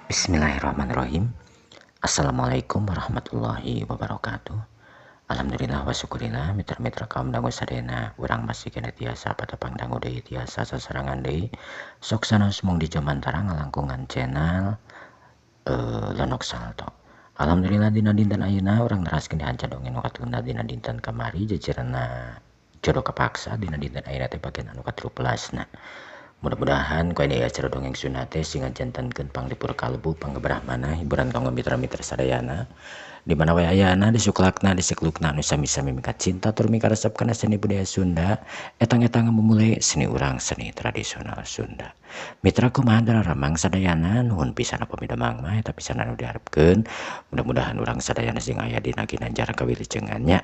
Bismillahirrahmanirrahim. Assalamualaikum warahmatullahi wabarakatuh. Alhamdulillah wa syukurillah mitra-mitra kaum dangu sadena urang masih kena tiasa patapang dangu deui tiasa sasarangan deui sok sanes mung di jomantara ngalangkungan channel Lenok Salto. Alhamdulillah dina dinten ayeuna urang neraskeun dihanca dongeng nu katunda dina dinten kamari jejerna jodoh kepaksa dina dinten ayeuna teh bagian anu ka-13na. Mudah-mudahan ku ini acara dongeng Sunda teh singa jantankeun pangdipur kalbu panggebrahmana hiburan kanggo mitra-mitra sadayana di mana wae ayana di suklakna di siklukna anu sami-sami mika cinta tur mika resep kana seni budaya Sunda etang-etang memulai seni urang seni tradisional Sunda. Mitra kumaha ramang sadayana nuhun pisan apa midamang mah eta pisan anu diharepkeun mudah-mudahan urang sadayana sing aya dina ginanjar kawilijengannya.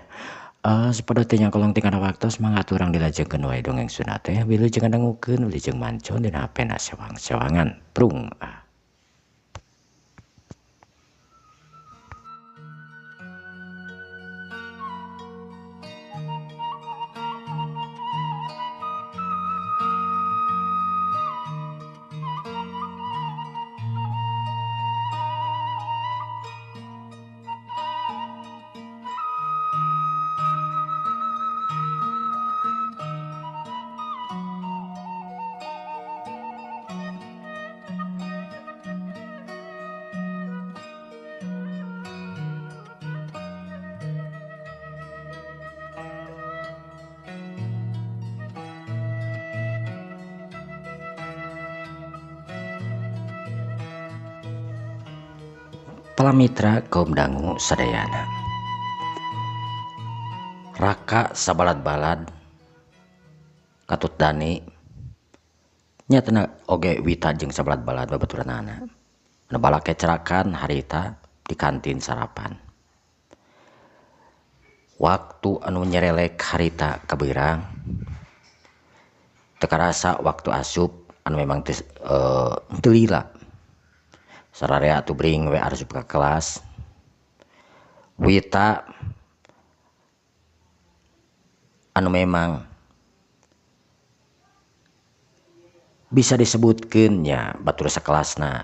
Sepada tanya kolong tingkana waktu semangat orang dilajengkeun wae dongeng Sunda teh wilujeng dangukeun wilujeng mancon dina hapena sewang-sewangan prung. Para mitra kaum dangu sadayana, raka sabalad-balad katut dani nyatana oge wita jeung sabalad-balad babaturanana anu balak kecerakan harita di kantin sarapan. Waktu anu nyerelek harita kabeurang teu karasa waktu asup anu memang teu lila sararea atuh bring we asup ka kelas. Wita anu memang bisa disebutkeun nya batur sakelasna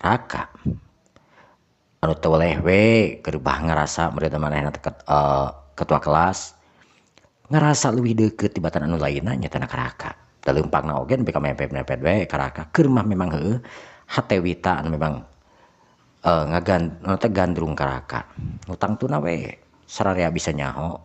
raka anu teu weleh we keur bah ngarasa murid manehna ketua kelas ngarasa leuwih deukeut tibatan anu lainna nyatana ka raka. Taleumpangna oge nepi ka mepet-mepet we ka raka keur mah memang heueuh hate wita anu memang gandrung ka raka utang tuna we sararea bisa nyaho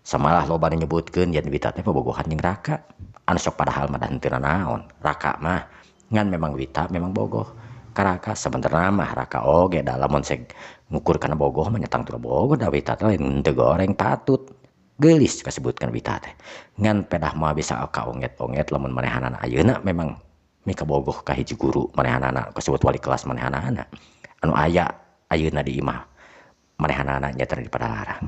samalah loba nu nyebutkeun yen wita teh bobogohan jeung raka anu sok padahal mah henteu naon. Raka mah ngan memang wita memang bogoh ka raka sabenerna mah raka oge da lamun seg ngukur kana bogoh mah nyatang teu bogoh da wita teh lain teu goreng patut geulis kasebutkeun wita teh ngan pedah mah bisa kaonget-onget lamun manehanana ayeuna memang mika bogoh ka hiji guru manehanana kasebut wali kelas manehanana anu aya ayeuna di imah manehanana nyata di Padalarang.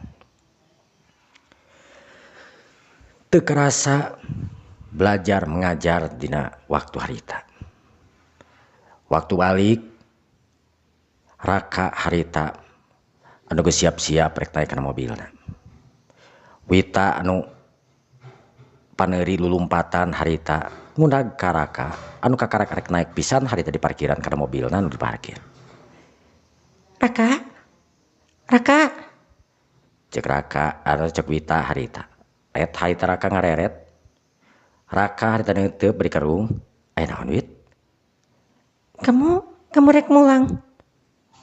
Teu karasa belajar mengajar dina waktu harita. Waktu balik raka harita anu geus siap-siap rek naik kana mobilna. Wita anu paneuri lulumpatan harita ngundag ka raka anu kakarek naik pisan harita di parkiran kana mobilna anu diparkir. Raka cek raka anu cek wita harita ret harita raka ngareret raka harita neuteub beri kerung aya naon wit kamu rek mulang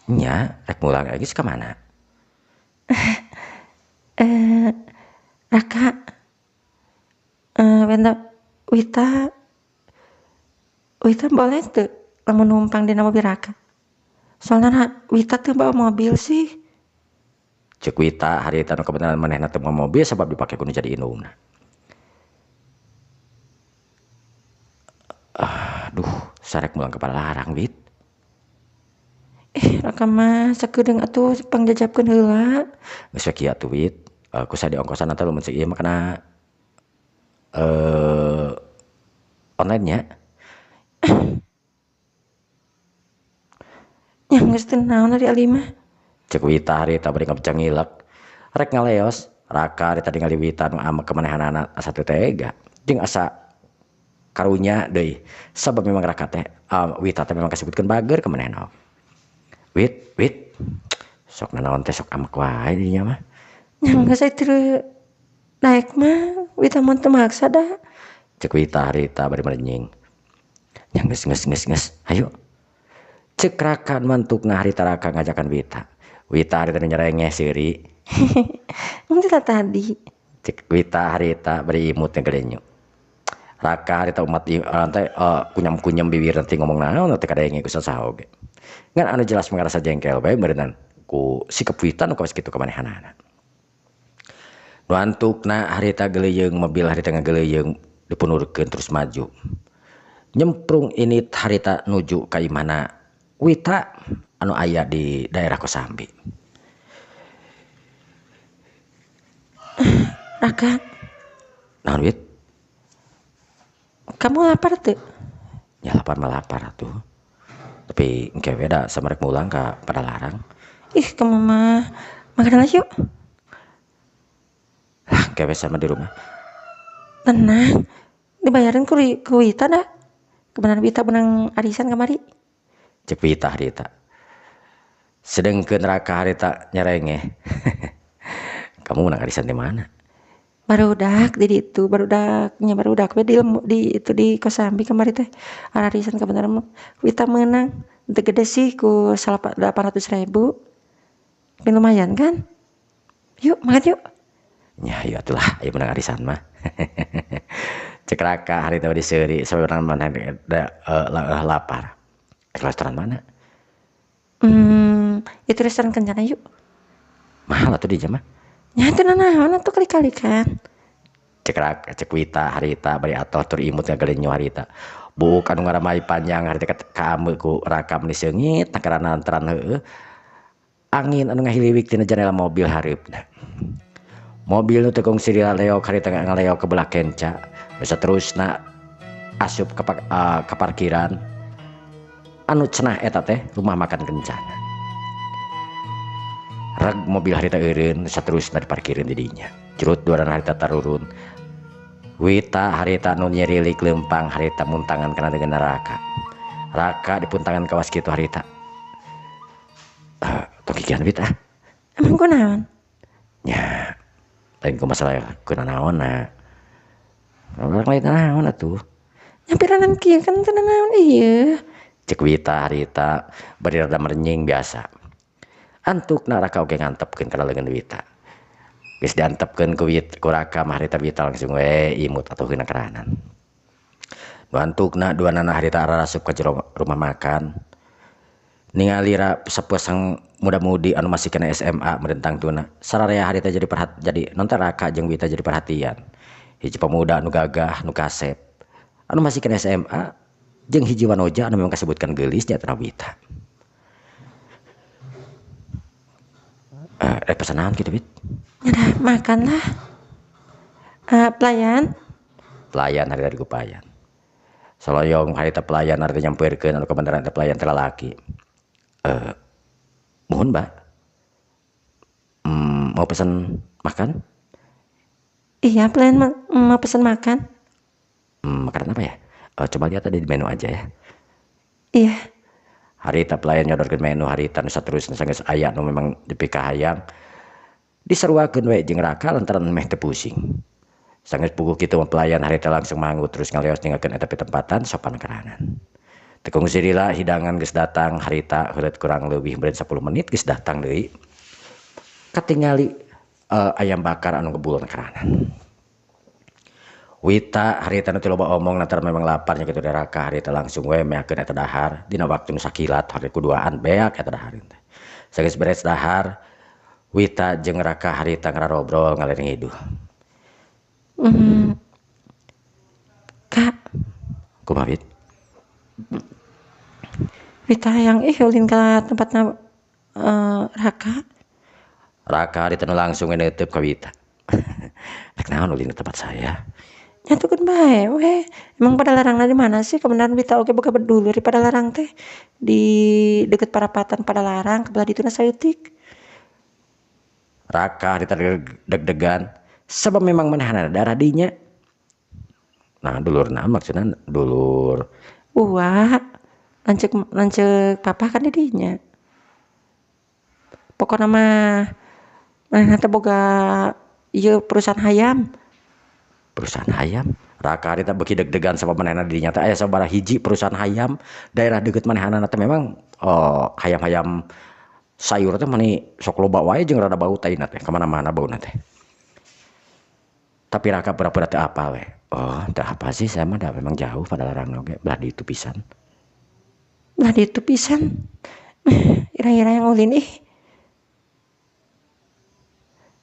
nya rek mulang lagi ka mana raka wita boleh teu lamun numpang dina mobil raka soalna wita teu bawa mobil sih cek wita harita anu kebetulan manehna teu bawa mobil sabab dipake ku nu jadi indungna. Aduh sarek mulang ke Padalarang wit raka mah sakedeung atuh pangjajabkeun heula geus we kieu atuh wit kusa di ongkosan teh lumun ieu mah kana online nya nya geus teu naon ari ali mah cek wita harita bari ngabcangilek rek ngaleos raka harita ningali wita nu amek kemanehanana asa teu tega jeung asa karunya deui sabab memang raka teh Wita teh memang kasebutkeun bager ke manehna. Wit sok nanaon teh sok amak wae dinya mah. Yang geus teu naik mah Wita mun teu maksa dah. Cek Wita harita bari merenying. Yang geus hayu. Cek raka mantukna harita raka ngajakan Wita. Wita harita nyerengeh seuri. Mun tadi. Cek Wita harita bari imut gelenyu. Raka harita umat teh kunyam-kunyam bibir nanti ngomong naon teh kadenge ku sasaha oge. Ngan anu jelas mengarasa jengkel bae berenang ku sikap Wita nu kawas kitu ka manehanana. Nu antukna harita geleyeung mobil harita ngageleyeung dipunurkeun terus maju. Nyemprung ini harita nuju ka imana Wita anu aya di daerah Kosambi. Raka, Naon Wit? kamu lapar tuh? Ya lapar mah lapar atuh. Tapi engke we da samarek mulang ka Padalarang. Ih, kamu mah makan aja yuk. Lah engke we sama di rumah. Tenang, dibayarin ku Wita dah. Kebenaran Wita benang arisan kamari. Cek Wita harita. Sedengkeun raka harita nyerengeh. Kamu menang arisan di mana? Barudak di itu, barudaknya barudak we di Kosambi kamari teh. Arisan kebenaran Wita menang. Teu gede sih ku 800.000. Tapi lumayan kan? Yuk, makan yuk. Ya iya atulah aya menang arisan mah. Cek raka harita di seuri sampai orang mana lapar. Ke restoran mana? Itu restoran Kencana yuk. Mahal atuh di mah. Nyatu nanaon atuh kali-kali kan. Cek Wita harita bari atoh tur imut ngagelenyo harita. Bukan ngaramai panjang harita ka ameu ku raka meni seungit karana antaran heueuh. Angin anu ngahiliwik tina jendela mobil hareupna. Mobil nu teu kongsi dileok harita ngaleok ke belah kenca. Bisa terusna asup ke parkiran. Anu cenah eta teh rumah makan Kencana. Rag mobil harita eureun saterusna diparkireun di dinya. Curut duaran harita tarurun. Wita harita nu nyerilik lempang harita muntangan kana dengan raka. Raka dipuntangan kawas kitu harita. Tokikian Wita. Emang kunaon? Ya. Lain ku masalah kunaon-naonna. Orang lain naon atuh. Nyampiran kieu kan teu nanaon ieu. Cek Wita harita bari rada merenying biasa. Antukna raka oge ngantepkeun kana leungeun Wita. Geus diantepkeun ku raka mah harita Wita langsung we imut atuheun karanan. Nu antukna duanana harita ararasup ka jero rumah makan. Ningali sapeueusang muda-mudi anu masih kena SMA merentang tuna. Sararea harita jadi nonton raka jeung Wita jadi perhatian. Hiji pemuda anu gagah nu kasep. Anu masih kena SMA jeung hiji wanoja anu memang kasebutkan geulis nya tara Wita. Pesan naon kitu Wit? Nyada makan lah. Pelayan Harita digupayan. Saloyong harita pelayan harita nyampeurkeun anu kebenaran teh pelayan teh lalaki. Mohon Mbak. Mau pesan makan? Iya, pelayan mau pesan makan. Makanan apa ya? Coba lihat tadi di menu aja ya. Iya. Harita pelayan nyodorkeun menu harita nu saterusna sanggeus aya nu memang dipika hayang. Diseruakeun we jeung raka lantaran meh teu pusing. Sanggeus puguh kitu pelayan harita langsung manggut terus ngaleos ninggalkeun eta pitempatan sopan karanan. Teu kungsi lila hidangan geus datang harita heureut kurang leuwih meureun 10 menit geus datang deui. Katingali ayam bakar anu ngebulon karanan. Wita harita nu teu loba omong lantaran memang laparnya kitu raka harita langsung we meakeun eta dahar dina waktu nu sakilat hari kuduaan beak eta dahar teh. Sageus beres dahar Wita jeung raka harita ngarobrol ngalering hidup. Kak, Kumaha Wit? Wita yang ulin ka tempatna Raka. Raka harita nu langsung neuteub ka Wita. Rek naon ulin ke tempat saya? Nyatukeun bae we. Emang Padalarangna di mana sih? Kebenaran Wita oge boga bedulur di Padalarang teh. Di deket parapatan Padalarang, kebelah dituna saeutik. Raka harita deg-degan sebab memang manehna darah dinya. Nah dulur nah maksudnya dulur lancek papa kan didinya pokoknya mah manehna teh boga ieu perusahaan hayam hayam Raka harita beki deg-degan sama manehna didinya teh aya sabaraha hiji perusahaan hayam daerah deukeut manehna teh memang hayam-hayam sayur teh mani sok loba wae jeung rada bau taina teh kamana-mana bauna teh. Tapi Raka pura-pura teh apa we. Oh, teh apa sih saya mah dah memang jauh pada larang oge belah di itu pisan. lah di itu pisan ira-ira yang ulin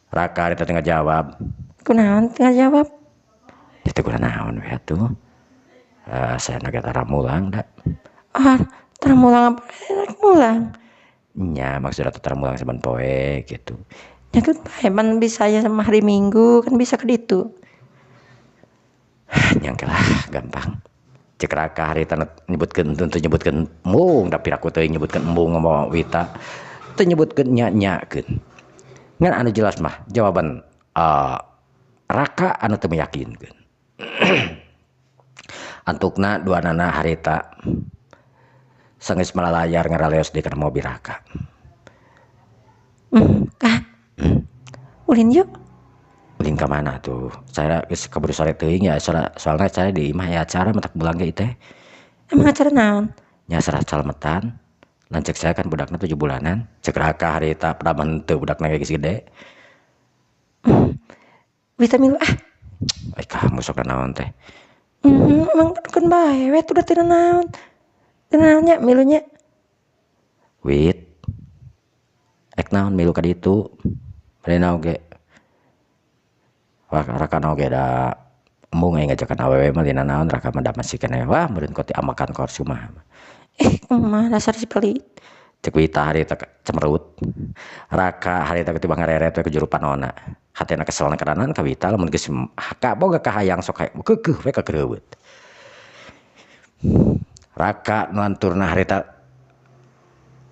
Raka harita teh ngajawab. kunaon teu jawab Itu kudu naon we atuh. Saya nage tara mulang da. tara mulang apa enak mulang Nya maksudna teh tara mulang saban poe gitu. nyatut bae man bisa ya sama hari Minggu kan bisa ke ditu Nyangke lah gampang. Cek Raka harita nyebutkeun teu nyebutkeun embung tapi aku teh nyebutkeun embung ngomong Wita. Teu nyebutkeun nya-nyakeun. Ngan anu jelas mah jawaban Raka anu teu meyakinkeun. Antukna duanana harita sanggeus malalayar ngarareos di kana mobil Raka. Kak ulin yuk Ulin ka mana tuh? Saya geus kaburu sore teuing ya soalna saya di imah aya acara mentak bulan ge teh. emang acara naon Nya acara calmetan. Lancek saya kan budakna 7 bulanan. Cek Raka harita padaman teu budakna geus gede. vitamin Kamu sok naon teh? emang kan bae we udah teu naon nya milunya Wit. Ek naon milu ka ditu. Marina oge. Raka oge da embung ngajakan awewe mah dina naon Raka mah da masih keneh wah meureun koti amakan korsu mah. kumaha dasar si pelit Cek Wita harita cemerut. Raka harita ketiba ngareret we ke juru panonna. Hatena keselna karanan ka Wita lamun geus haka boga kahayang sok keukeuh we kagreuweut. Raka nuanturna harita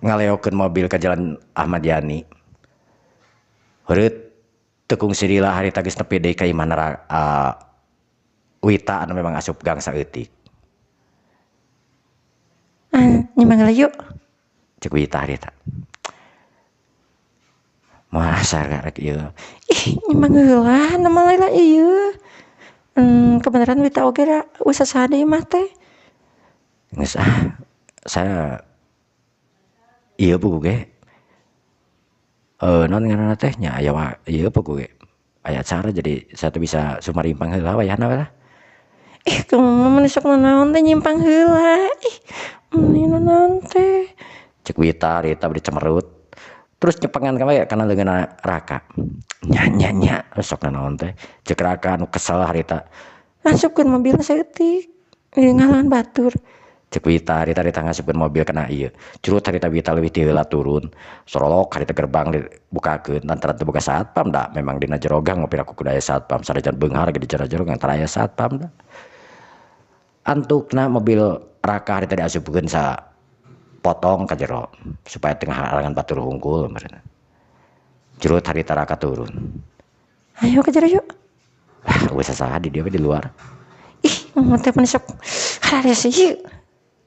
ngaleokeun mobil ke jalan Ahmad Yani. Heureut tekung sidila harita geus nepi deui ka imahna Wita anu memang asup gang saeutik. nyemangala yuk Cek Wita harita. Moal sarek ieu. nyemangala nama laila ieu kebenaran Wita oge usaha deui mah teh Geus saya ieu buku ge. Non ngaranna teh nya aya ieu buku ge. Aya acara jadi saya teh bisa sumarimpang heula wayahna we lah. kamu mah sok naon teh nyimpang heula naon teh Cek Wita harita beri cemerut. Terus nyepengan ka we kana leungeunna Raka. Nya sok naon teh. Cek Raka anu kesel harita. masukkeun mobil saeutik ngalan batur Cek Wita harita ngasupkeun mobil kana ieu. Curut harita Wita leuwih ti heula turun. Sorolok harita gerbang dibukakeun lantaran teu boga satpam da. Memang dina jero gang ngopi aku kudu aya satpam. Sarajan beunghar ge di jero antara aya satpam da. Antukna mobil Raka harita diasupkeun sa potong ka jero supaya tengah halangan batur hungkul meureun. Curut harita Raka turun. ayo ke jero yuk Geus saha di dieu di luar. mau teh mun sok hareus ieu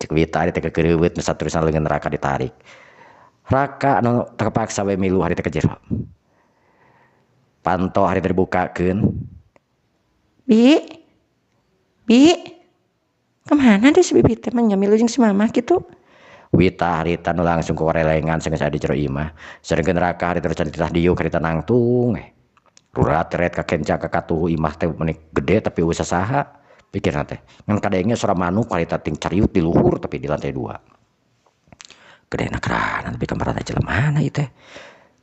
Cek Wita harita keureuweut nu saturusan leungeun Raka ditarik. Raka anu terpaksa we milu harita ke jero. Panto harita dibukakeun. Bi kemana deh si bibi teh mah nyamilu jeung si mama gitu Wita harita nu langsung ku korelengan sanggeus aya di jero imah. Sarengeun Raka harita can ditah diuk harita nangtung. Rurat teret ka kenca ka katuhu imah teh menik gede tapi usaha saha. Pikirna teh. Ngan kadenge sora manuk harita ting cariut di luhur tapi di lantai 2. Gedena keranan tapi kamarana jelemana ieu teh.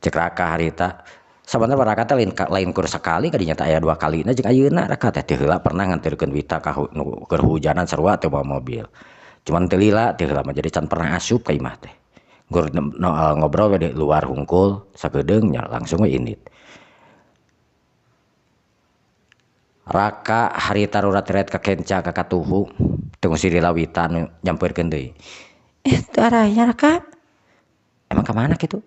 Cek Raka harita sabenerna Raka teh lain kur sakali kadinya teh aya 2 kalina jeung ayeuna Raka teh heula pernah nganterkeun Wita ka keur hujanan sarua teh bawa mobil. Cuman teu lila teh heula mah jadi can pernah asup ka imah teh. Ngobrol we di luar hungkul sagedeung nya langsung we indit. Raka harita rurat teret ka kenca ka katuhu tunggu sidila Wita nu nyampeurkeun deui. teu araya Raka Emang ka mana kitu?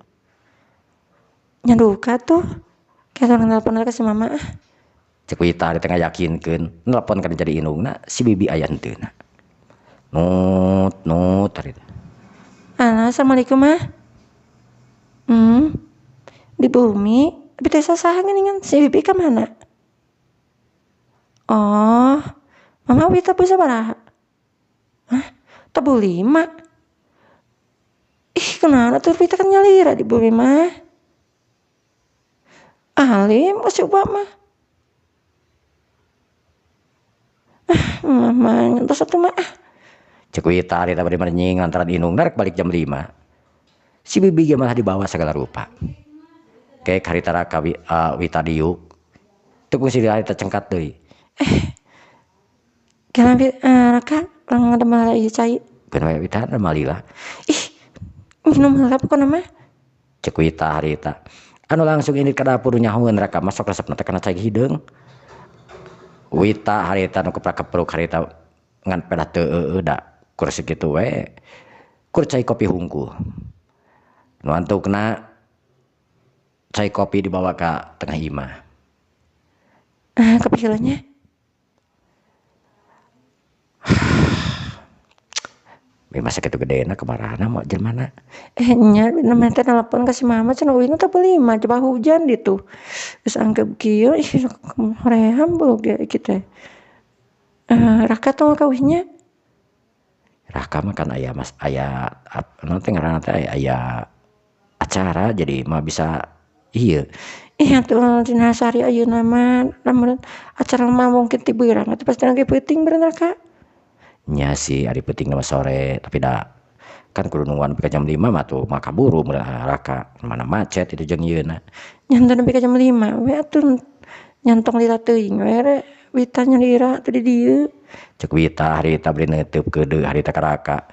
nyaduka tuh kayak orang telepon ke si mama Cek Wita di tengah yakinkeun nelpon kan jadi indungna si bibi aya henteu na. Nut harita. Halo, assalamualaikum mah. Di bumi, tapi teh sasaha geuningan si bibi ka mana? Oh, mama Wita beu sabaraha? Hah? Tabu 5. Ih, kenapa tuh Wita kan nyalira di bumi mah? Alim, coba mah. Mama ngantos atuh mah. Cek Wita harita bari merenying lantaran indung narek balik jam 5. Si bibi ge malah dibawa segala rupa. Kayak harita raka Wita diuk. Teu kusi harita cengkat deui. Kena raka lang ada malah ieu cai. Keun we Wita malila. Ih, minum heula pokona mah. Cek Wita harita. Anu langsung ini ke dapur nyahoeun raka masuk resepna teh kana cai hideung. Wita harita nu kepruk harita ngan pedah teu da kursi kitu we. Kur cai kopi hungkul. Nu antukna cai kopi dibawa ka tengah imah. Kopi heulanya. Masa kitu gedena kemarahna mau jelmana. Nya namanya teh nelpon ka si mama cenah uing teh 5 coba hujan ditu. Geus angkep kieu ih hoream boga kitu. Raka tong kawihnya. Raka mah kan aya anu teh ngaranna teh aya acara jadi mah bisa ieu. Ih atuh dina sari ayeuna mah lamun acara mah mungkin ti beurang atuh pasti lagi peuting beureun Raka. Nya sih ari peuting nama sore tapi da kan kudu nungguan sampai jam 5 mah tuh mah kaburu Raka mana macet itu jeung ieuna. Nyanton sampai jam 5 we atuh nyantong lila teuing we Wita nyalira teh di dieu. Cek Wita harita bari neuteub keudeu harita ka Raka.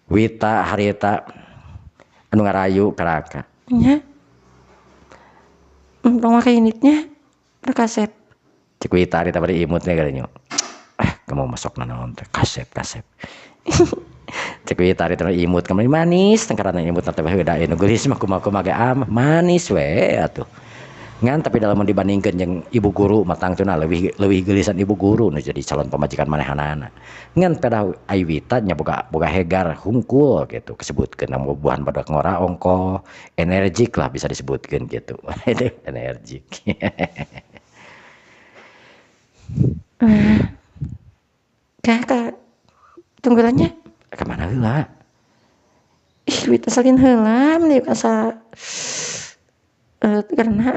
Wita harita anu ngarayu ka Raka. Nya. Pemakai unitnya berkasep. Cek Wita harita bari imutnya garanyo. Kamu masuk naon teh kasep. Cek Wita harita imut kamari manis tengkarana imut teh heuda anu geulis mah kumaha ge manis we atuh. Ngan tapi dalam dibandingkeun jeung ibu guru mah tangtuna leuwih geurisan ibu guru nu jadi calon pamajikan manehanana. Ngan pedah ai Wita nya boga hegar hungkul gitu kesebutkeun nama buhan badak ngora ongko energik lah bisa disebutkeun gitu. Itu energik. Kak tunggulannya Kemana heula? Ih Wita salin heula meni asa karena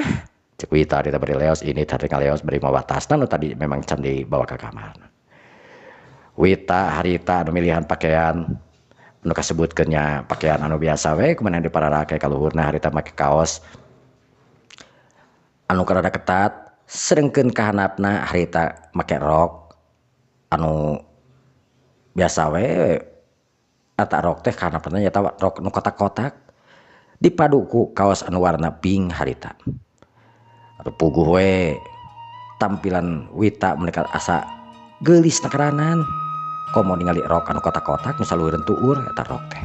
Cek Wita harita bari leos ini tadi ngaleos bari mawa tasna nu tadi memang can dibawa ka kamar. Wita harita anu milihan pakaian anu kasebutkeun nya pakaian anu biasa we kumaha di pararake ka luhurna harita make kaos anu karada ketat sedengkeun ka handapna harita make rok anu biasa we eta rok teh ka handapna nya rok nu kotak-kotak dipadu ku kaos anu warna pink harita. Atuh puguh we tampilan Wita mereka asa geulis nakaranan. Komo ningali rok anu kotak-kotak nu salueureun tuur eta rok teh.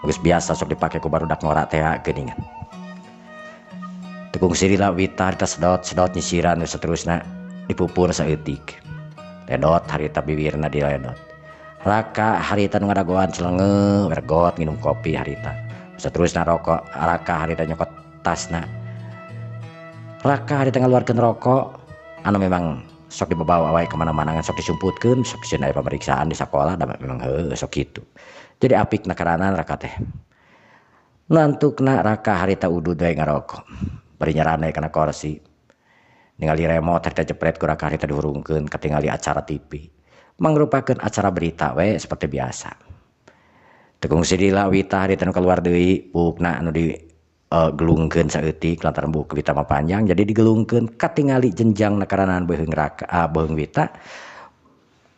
Geus biasa sok dipake ku barudak ngora teh geuningan. Tekung sirila Wita harita sedot nyisiran nu saterusna dipupur saeutik. Ledot harita bibirna diledot. Raka harita nu ngadagoan celenge wergot nginum kopi harita. Saterusna rokok Raka harita nyokot tasna. Raka harita ngaluarkeun rokok anu memang sok dibawa wae kemana-mana ngan sok disumputkeun sok sieun aya pameriksaan di sakola da memang heuh sok kitu. Jadi apik nakaranan Raka teh. Nantukna Raka harita udud wae ngarokok. Bari nyarane kana kursi. Ningali remote harita jepret ku Raka harita dihurungkeun katingali acara TV. Mangrupakeun acara berita we seperti biasa. Tekung sidila Wita harita nu keluar deui buukna anu di gelungkeun saeutik lantaran buuk Wita mah panjang jadi digelungkeun katingali jenjang nakaranan beuheung beuheung Wita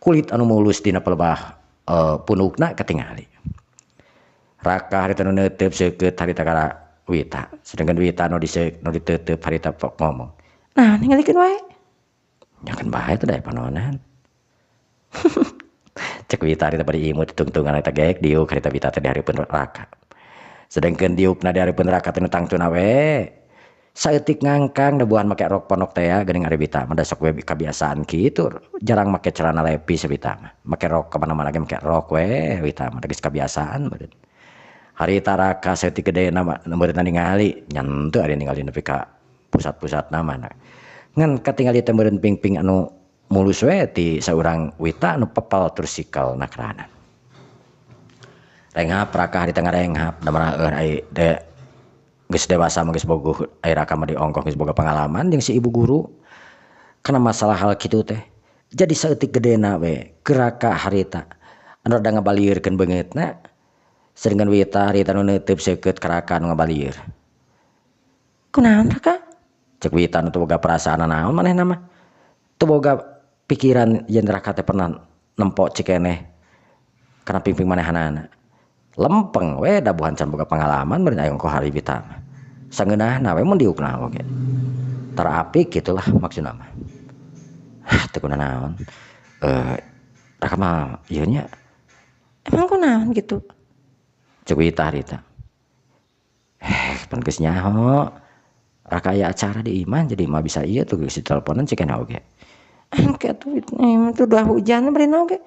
kulit anu mulus dina pelebah punukna katingali. Raka harita nu neuteub seukeut harita ka Wita sedengkeun Wita nu diteuteub harita ngomong. Nah ningalikeun wae. Nya kan bae teh da panonan. Cek Wita harita bari imut ditungtungan eta geek diuk harita Wita teh di hareupeun Raka. Sedangkeun diupna di hareupeun Raka teh tangtuna we saeutik ngangkang da buhan make rok ponok teh geuning ari bita mah da sok we kebiasaan kitu jarang make celana lepis bita mah make rok ka mana-mana ge make rok we bita mah geus kebiasaan beureun harita raka saeutik gedena mah meureunna ningali nyan teu ari ningali nepi ka pusat-pusatna mah ngan katingali teh meureun ping-ping anu mulus we ti saurang wita anu pepal tursikal na keranan renghap raka harita ngarenghap da marah ai de geus dewasa mah geus bogoh aya raka mah diongkoh geus boga pengalaman jeung si ibu guru kana masalah hal kitu teh jadi saeutik gedena we keur raka harita anu rada ngabalieurkeun beungeutna seringan wita harita nu neuteub seukeut ka raka anu ngabalieur kunaon raka cek wita anu teu boga perasaan naon manehna mah teu boga pikiran yen raka teh pernah nempo cikeneh kana ping-ping manehanana lempeng we da buhan can boga pengalaman meureun aya ongkoh hari wita sangeunahna we mun diukna oge terapik gitulah maksudna mah teu kunaon raka mah ieu nya emang kunaon gitu cek wita harita pan geus nyaho raka aya acara di iman jadi mah bisa ieu tuh geus diteleponan cikeneh oge engke tuh itu udah hujan beureun oge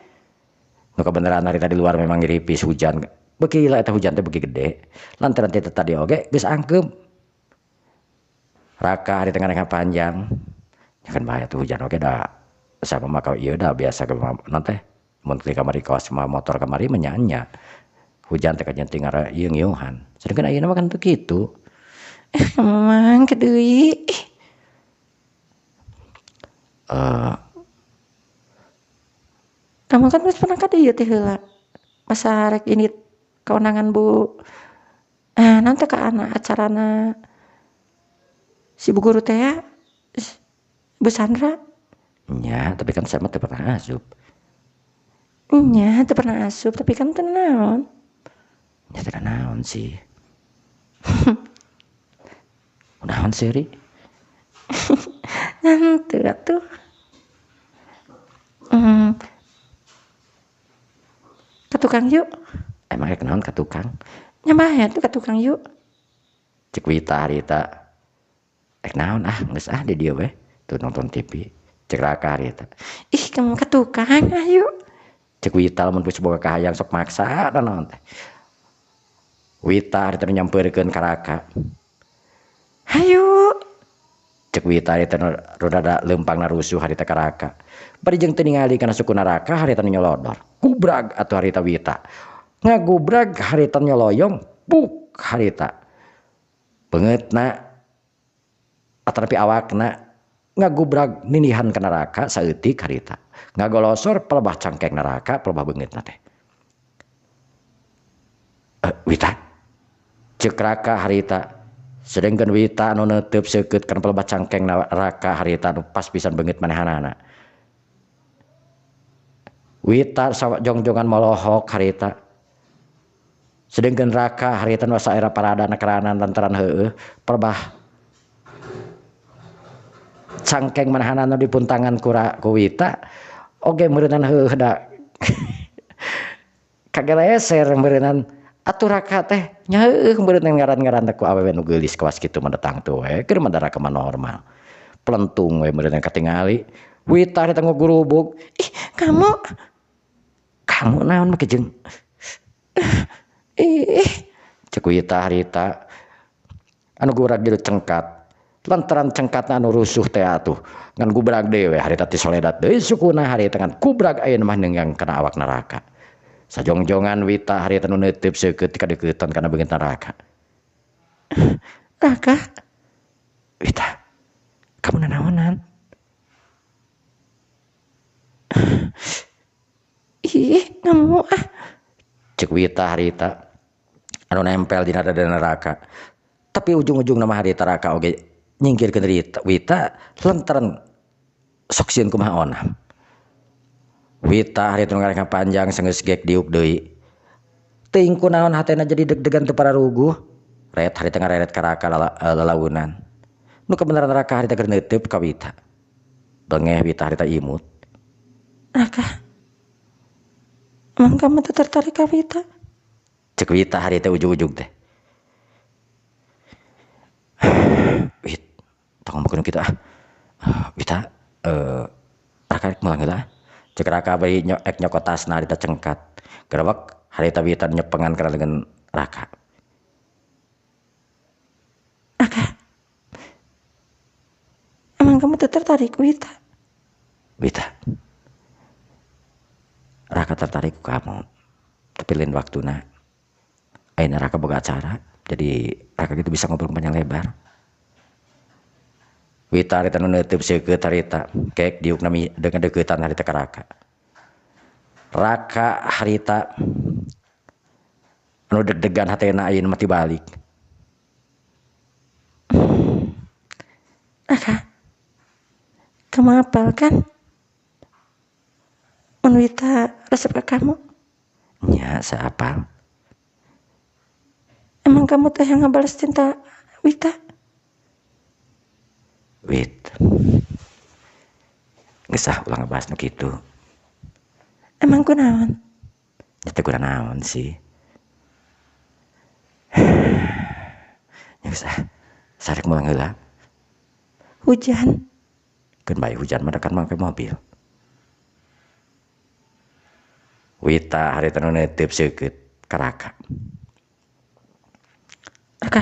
nu kabeneran harita di luar memang ngiripis hujan beuki lah eta hujan teh beuki gede lantaran teh tadi oge geus angkeum raka hari tengah panjang ya kan bahaya tuh hujan oke dah sama mah kau ieu dah biasa ke nanti mun di kamari kaos mah motor kamari menyanya hujan teh kanyenting ngara ieu-ieuhan sedangkan ayeuna mah kan teu kitu emang kedeui kamu kan geus pernah ka dieu teh heula masa rek ini kewenangan Bu nanti ka anak acarana si Bu Guru teh ya Bu Sandra nya tapi kan saya mah teu pernah asup nya teu pernah asup tapi kan teu naon nya teu naon sih naon sih ri nanti atuh ke tukang yuk emang rek naon ka tukang nyambah ya tuh ke tukang yuk cek wita harita rek naon geus di dieu we tuh nonton TV cek raka harita ih kamu ke tukang ayo cek wita lamun geus boga kahayang sok maksa da naon teh wita harita nyampeurkeun ka raka ayo cek wita harita rada leumpangna rusuh harita ka raka bari jeung teu ningali kana suku neraka harita nyolodor gubrag atuh harita wita ngagubrag harita nyoloyong buk harita beungeutna atanapi awakna ngagubrag ninihan ka neraka saeutik harita ngagolosor pelebah cangkeng neraka pelebah beungeutna teh wita ceuk raka harita sedengkeun wita anu neuteub seukeut kana pelebah cangkeng neraka harita anu pas pisan beungeut manehanana wita jongjongan molohok harita sedengkeun raka harita nu saera paradana keranan lantaran heueuh pelebah cangkeng manahanana dipuntangan ku wita oge meureunan heueuh da kageleser meureunan atuh raka teh nya heueuh meureunan ngaran-ngaran ku awewe nu geulis kawas kitu mendatang tuh we keur mah raka mah normal plentung we meureunan katingali wita harita ngugurubug ih kamu naon make jeung ih cek wita harita anu gurag di cengkat lantaran cengkatna anu rusuh teh atuh ngan gubrag dewe harita ti soledat deui sukuna harita ngan kubrag ayeuna mah neungang kana awak neraka sajongjongan wita harita nu neuteub seukeut ka deukeuten kana beungeut neraka raka wita kamu nanaonan ih kamu cek wita harita anu nempel dina dada neraka tapi ujung-ujung nama harita raka oge nyingkirkeun wita lantaran sok sieun kumaha onam wita harita nu ngarenga panjang geus gek diuk deui teuing kunaon hatena jadi deg-degan teu pararuguh ret harita ngareret ka raka lalaunan nu kebenaran raka harita keur neuteub ka wita bengeh wita harita imut raka emang kamu tuh tertarik ka wita cek wita harita ujung-ujung teh wita ngomong kita Wita Raka mulang heula cek Raka bayi nyokot tasna harita cengkat gerebek harita Wita nyepengan karena dengan Raka. Raka, emang kamu tertarik Wita? Wita, Raka tertarik ke kamu tapi lain waktuna ayeuna Raka boga acara jadi Raka gitu bisa ngobrol panjang lebar. Wita harita nu neuteub seukeut harita kek diuk nami dengan deukeutan harita ka Raka. Raka harita anu deg-degan hatena ayeuna mati balik. Raka, kamu hafal kan? Wita resep ke kamu? Nya saya hafal. Emang kamu teh yang ngebales cinta Wita? Wit, ngesah ulang ngebahas nu kitu. Emang kunaon? Nyata kurang naon sih. Ngesah, sarek mulang heula. Hujan. Keun bae hujan mah kan make mobil. Wita harita nu neuteub seukeut ka Raka. Raka,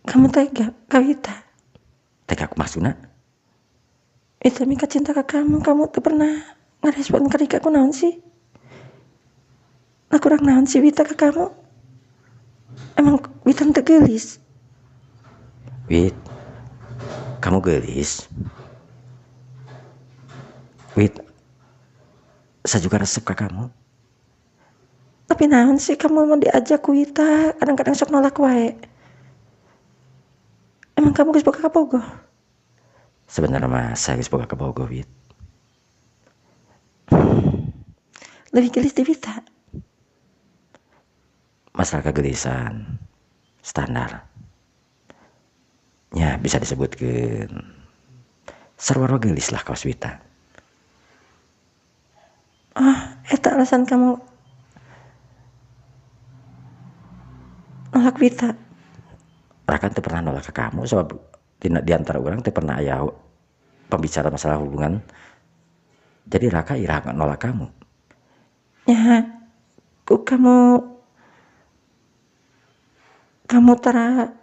kamu tega ke Wita? Tega kumasuna? Wita mika cinta ke kamu tuh pernah ngerespon ke Rika kunaon sih? Nah kurang naon sih Wita ke kamu? Emang Wita teu geulis? Wit, kamu gelis? Wit, saya juga resep ke kamu. Tapi naon sih kamu mau diajak ku Wita, kadang-kadang sok nolak wae. Emang kamu geus boga ka Bogor? Sebenarnya mah saya geus boga ka Bogor, Wit. Lebih gelis di Wita. Masalah kegelisan standar. Ya bisa disebutkan sarua gelis lah kaos Wita. Eta alasan kamu nolak Wita. Raka teu pernah nolak ke kamu sebab di antara orang teu pernah aya pembicara masalah hubungan. Jadi Raka ira nolak kamu. Ya, kamu tara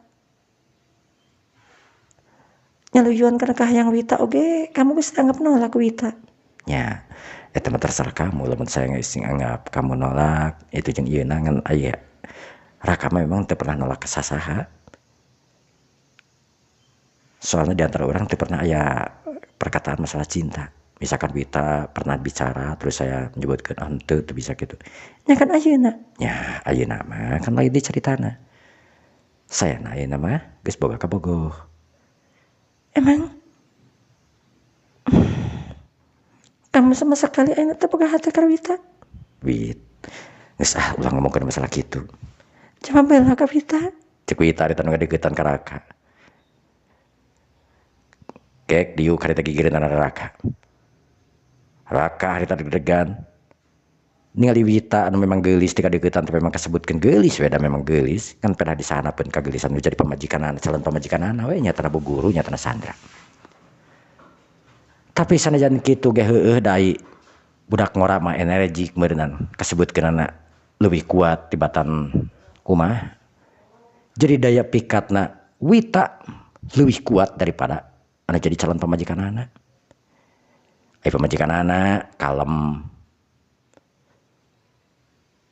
nyaluyuan karena kahayang Wita oge, kamu geus anggap nolak Wita. Ya, eta mah terserah kamu, lamun saya geus anggap kamu nolak, itu jeung ieuna ngan aya. Raka memang teu pernah nolak sasaha. Soalnya di antara orang teu pernah aya perkataan masalah cinta. Misalkan Wita pernah bicara terus saya menyebutkan teu bisa gitu. Ya kan ayeuna. Ya, ayeuna mah kan lain di caritana. Saya ayeuna mah geus boga ka Bogor. Emang kamu sama sekali ayeuna teu boga hati ka Wita? Wit, geus ulang ngomongkeun masalah kitu. Cuma bela ka Wita. Cek Wita harita nu ngadeukeutan ka Raka. Kek diuk harita gigireunana Raka. Raka harita deg-degan. Ningali Wita anu memang geulis di kadeuketan tapi memang kasebutkeun geulis we da memang geulis kan pernah disanapeun kageulisan nu jadi pamajikanana calon pamajikanana we nyatana boguru nyatana Sandra. Tapi sanajan kitu ge heueuh dai budak ngora mah energik meureunan kasebutkeunana leuwih kuat tibatan kumaha. Jadi daya pikatna Wita leuwih kuat daripada anu jadi calon pamajikanana. Ai pamajikanana kalem.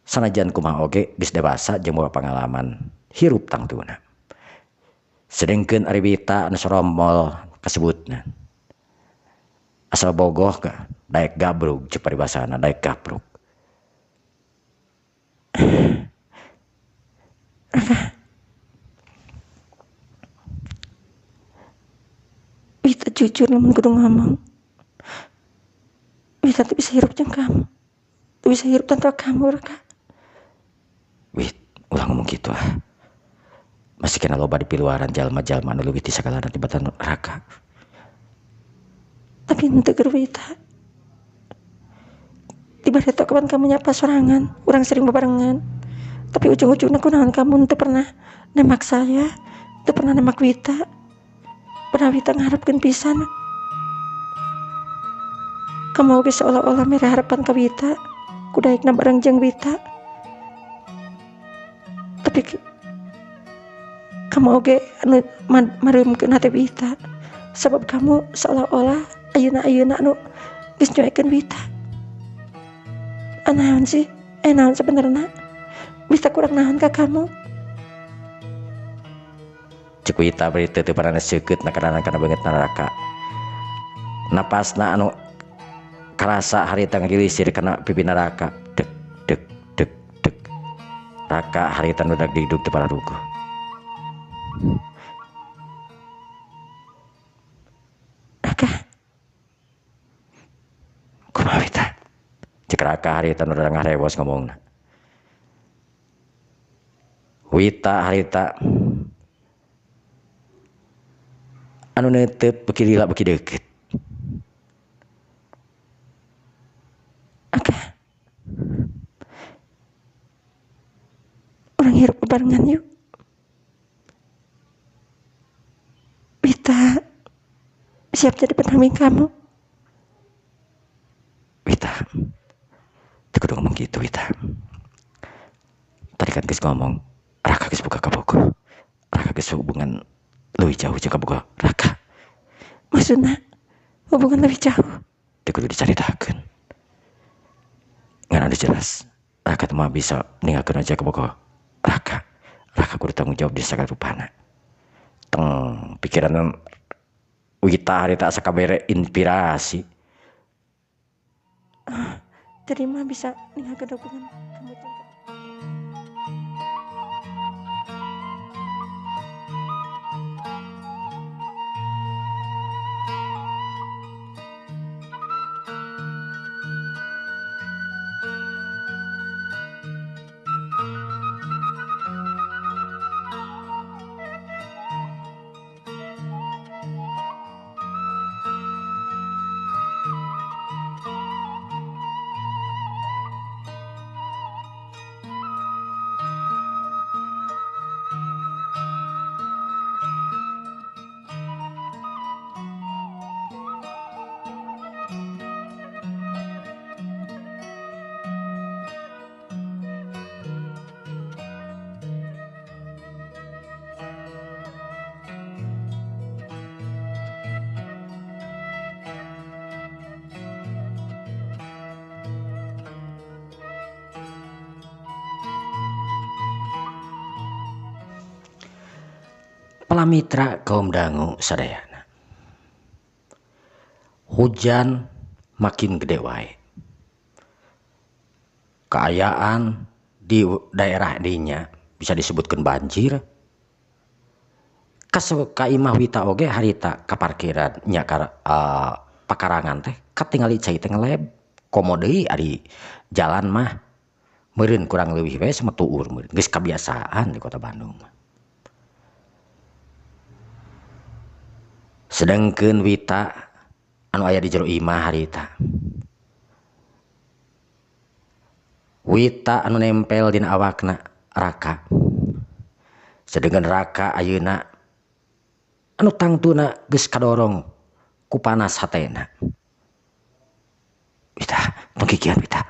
Sanajan kumaha oge geus dewasa jeung boga pengalaman hirup tangtuna. Sedengkeun ari Wita anu sorombol kasebutna. Asal bogoh ka daek gabrug ceuk paribasana daek gabrug. Wita jujur namun kudu ngomong. Wita teu bisa hirup jeung kamu. Teu bisa hirup tanpa kamu, Raka. Wit, ulah ngomong gitu ah. Masih kena loba di piluaran jalma-jalma anu leuwih ti sagalana tibatan Raka. Tapi henteu keur Wita. Tiba-tiba kapan kamu nyapa sorangan, urang sering bebarengan. Tapi ujung-ujungnya kunaon kamu henteu pernah nembak saya, teu pernah nemak Wita, pernah Wita ngarepkeun pisan. Kamu oge seolah-olah mere harapan ka Wita, kudaekna bareng jeung Wita. Tapi kamu oge anu mareumkeun hati Wita, sabab kamu seolah-olah ayeuna anu geus nyoekeun Wita. Naon sih? Naon sebenarnya? Wita kurang naon ka kamu? Cek Wita bari teu pernah seukeut na kana beungeut Raka. Napasna anu karasa harita ngagilisir kana pipina Raka. Dek dek dek dek. Raka harita nu dak diduk teu pararuguh. Raka, kumaha Wita? Cek Raka harita nu dak ngarewos ngomongna. Wita harita anu neuteup beuki lila beuki deukeut. Orang hirup bebarengan yuk. Wita siap jadi pendamping kamu. Wita, teu kudu ngomong gitu Wita. Tadi kan geus ngomong, Raka geus buka kabogo. Raka geus hubungan leuwih jauh jeung kabogo Raka. Maksudna hubungan lebih jauh. Teu kudu dicaritakeun. Ngan anu jelas, Raka teh mah bisa ninggalkeun aja kabogo Raka. Raka kudu tanggung jawab di sagala rupana. Teng pikiran Wita harita sakabere inspirasi. Jadi mah bisa ninggalkeun hubungan kamu jeung Palamitra kaum dangu sadayana. Hujan makin gede wae. Keayaan di daerah dinya bisa disebutkan banjir. Ka imah Wita oge harita ka parkiran nya pakarangan teh katingali cai teh ngeleb. Komo deui ari jalan mah meureun kurang leuwih we sametuur meureun geus kabiasaan di Kota Bandung. Sedengkeun Wita anu aya di jero imah harita. Wita anu nempel dina awakna Raka. Sedengkeun Raka ayeuna anu tangtuna geus kadorong ku panas hatena. Wita, tong kikian Wita.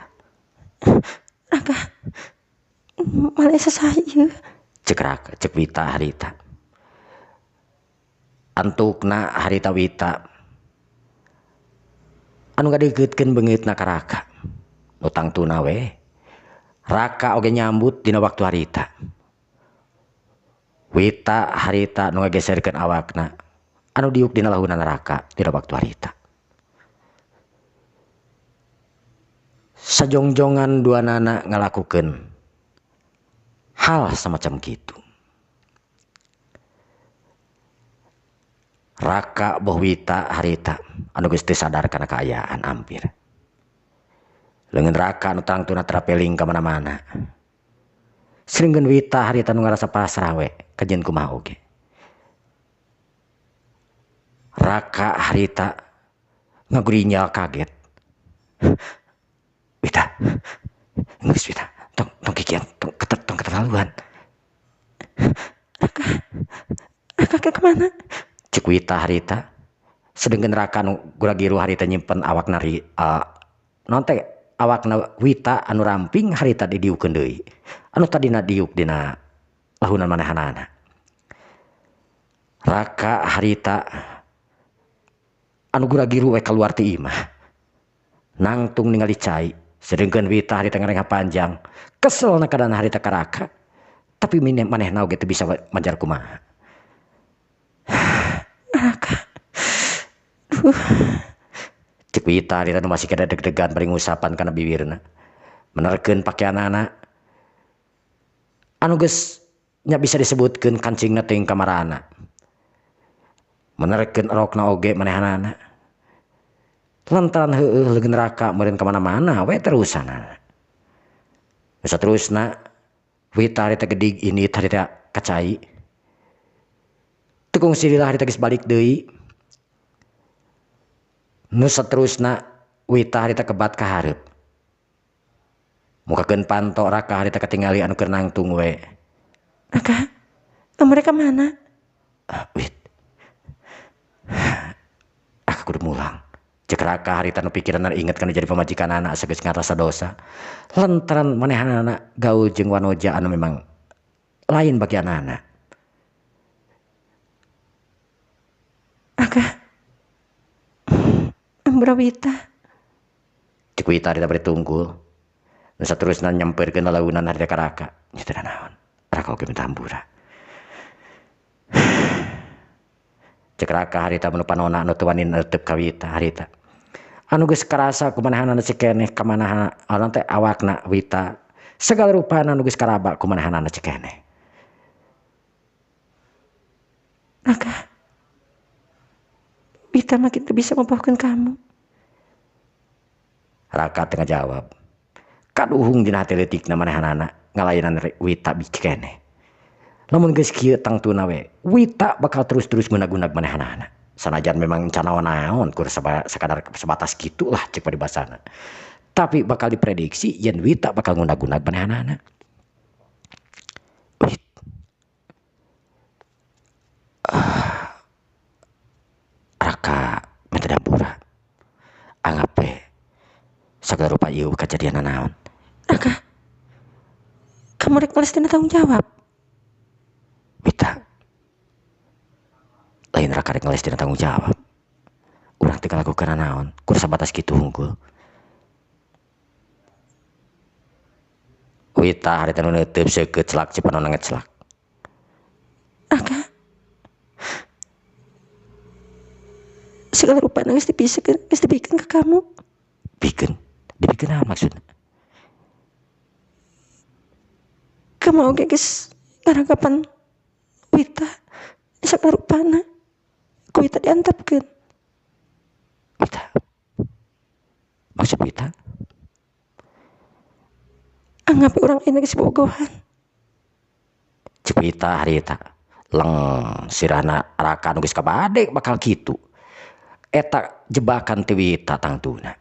Raka, malah sasayeuh. Cek Wita harita. Antukna harita Wita anu ngadegeutkeun beungeutna ka Raka. Nu tangtuna we Raka oge nyambut dina waktu harita. Wita harita nu ngageserkeun awakna anu diuk dina lahunan Raka dina waktu harita. Sajongjongan duanana ngalakukeun hal semacam kitu. Raka boh Wita harita anu geus teu sadar kana kaayaan ampir. Leungeun Raka anu tangtuna trapeling ka mana-mana. Sirenggeun Wita harita anu ngarasa pasrah we kajeun kumaha oge. Raka harita ngagurinyal kaget. Wita, geus Wita, tong kikian, tong keterlaluan. Raka, mana? Cek Wita harita sedengkeun Raka anu gura-giru harita nyimpen awak nari non teh awakna Wita anu ramping harita didiukeun deui anu tadina diuk dina lahunan manehanana. Raka harita anu gura-giru we keluar ti imah nangtung ningali cai sedengkeun Wita harita ngarengah panjang keselna kadana harita ka Raka tapi manehna oge teu bisa majar kumaha. Raka. Cek Wita harita nu masih kada deg-degan bari ngusapan kana bibirna menerkeun pakaianana anu geus nya bisa disebutkeun kancingna teuing kamarana menerkeun rokna oge manehanana lantaran heueuh leungeun Raka meureun ka mana-mana we terusanana. Saterusna Wita harita gedig ini harita kacai tukung silila harita geus balik deui. Nu saterusna Wita harita kebat ka hareup mukakeun panto Raka harita katingali anu keur nangtung we. Raka, mereka mana? Wit aku kudu mulang. Cek Raka harita nu pikiran inget kana jadi pamajikan anak sageus ngarasa dosa lantaran manehanana gaul jeung wanoja anu memang lain bagi anak-anak. Raka, Ambra Wita. Cek Wita harita bari tunggul nu saterusna nyampeurkeun lalaunan harita ka Raka nya teu naon Raka oge minta hampura. Cek Raka harita manu panonna anu teu wani neuteup ka Wita harita anu geus karasa kumanehanana cekeneh ka manaha anu teh awakna Wita segala rupana anu geus karaba kumanehanana cekeneh. Raka, Wita makin teu bisa membawakan kamu. Raka tengah jawab kaduhung dina hati leutikna manehanana ngalayanan Wita biceneh. Lamun geus kieu tangtuna we Wita bakal terus-terus gunag-gunag manehanana sanajan memang can naon kur sakadar sebatas kitu lah cek paribasana tapi bakal diprediksi yen Wita bakal gunag-gunag manehanana. Wit Raka minta dampura anggape sagala rupa ieu kejadian naon. Raka, kamu rek males tina tanggung jawab. Wita lain Raka rek ngeles tina tanggung jawab urang teu ngalakukeun naon kur sabatas kitu hungkul. Wita harita nu neuteub seukeut celak cipanon ngecelak. Raka, segala rupa geus dipikeun ke kamu. Dipikeun naon maksudna? Kamu oge geus ngaranggapan Wita segala rupana ku Wita diantepkeun. Wita maksud Wita Anggap orang lain geus bogohan. cek Wita harita leng sirahna Raka nu geus kabade bakal kitu eta jebakan ti Wita tangtuna.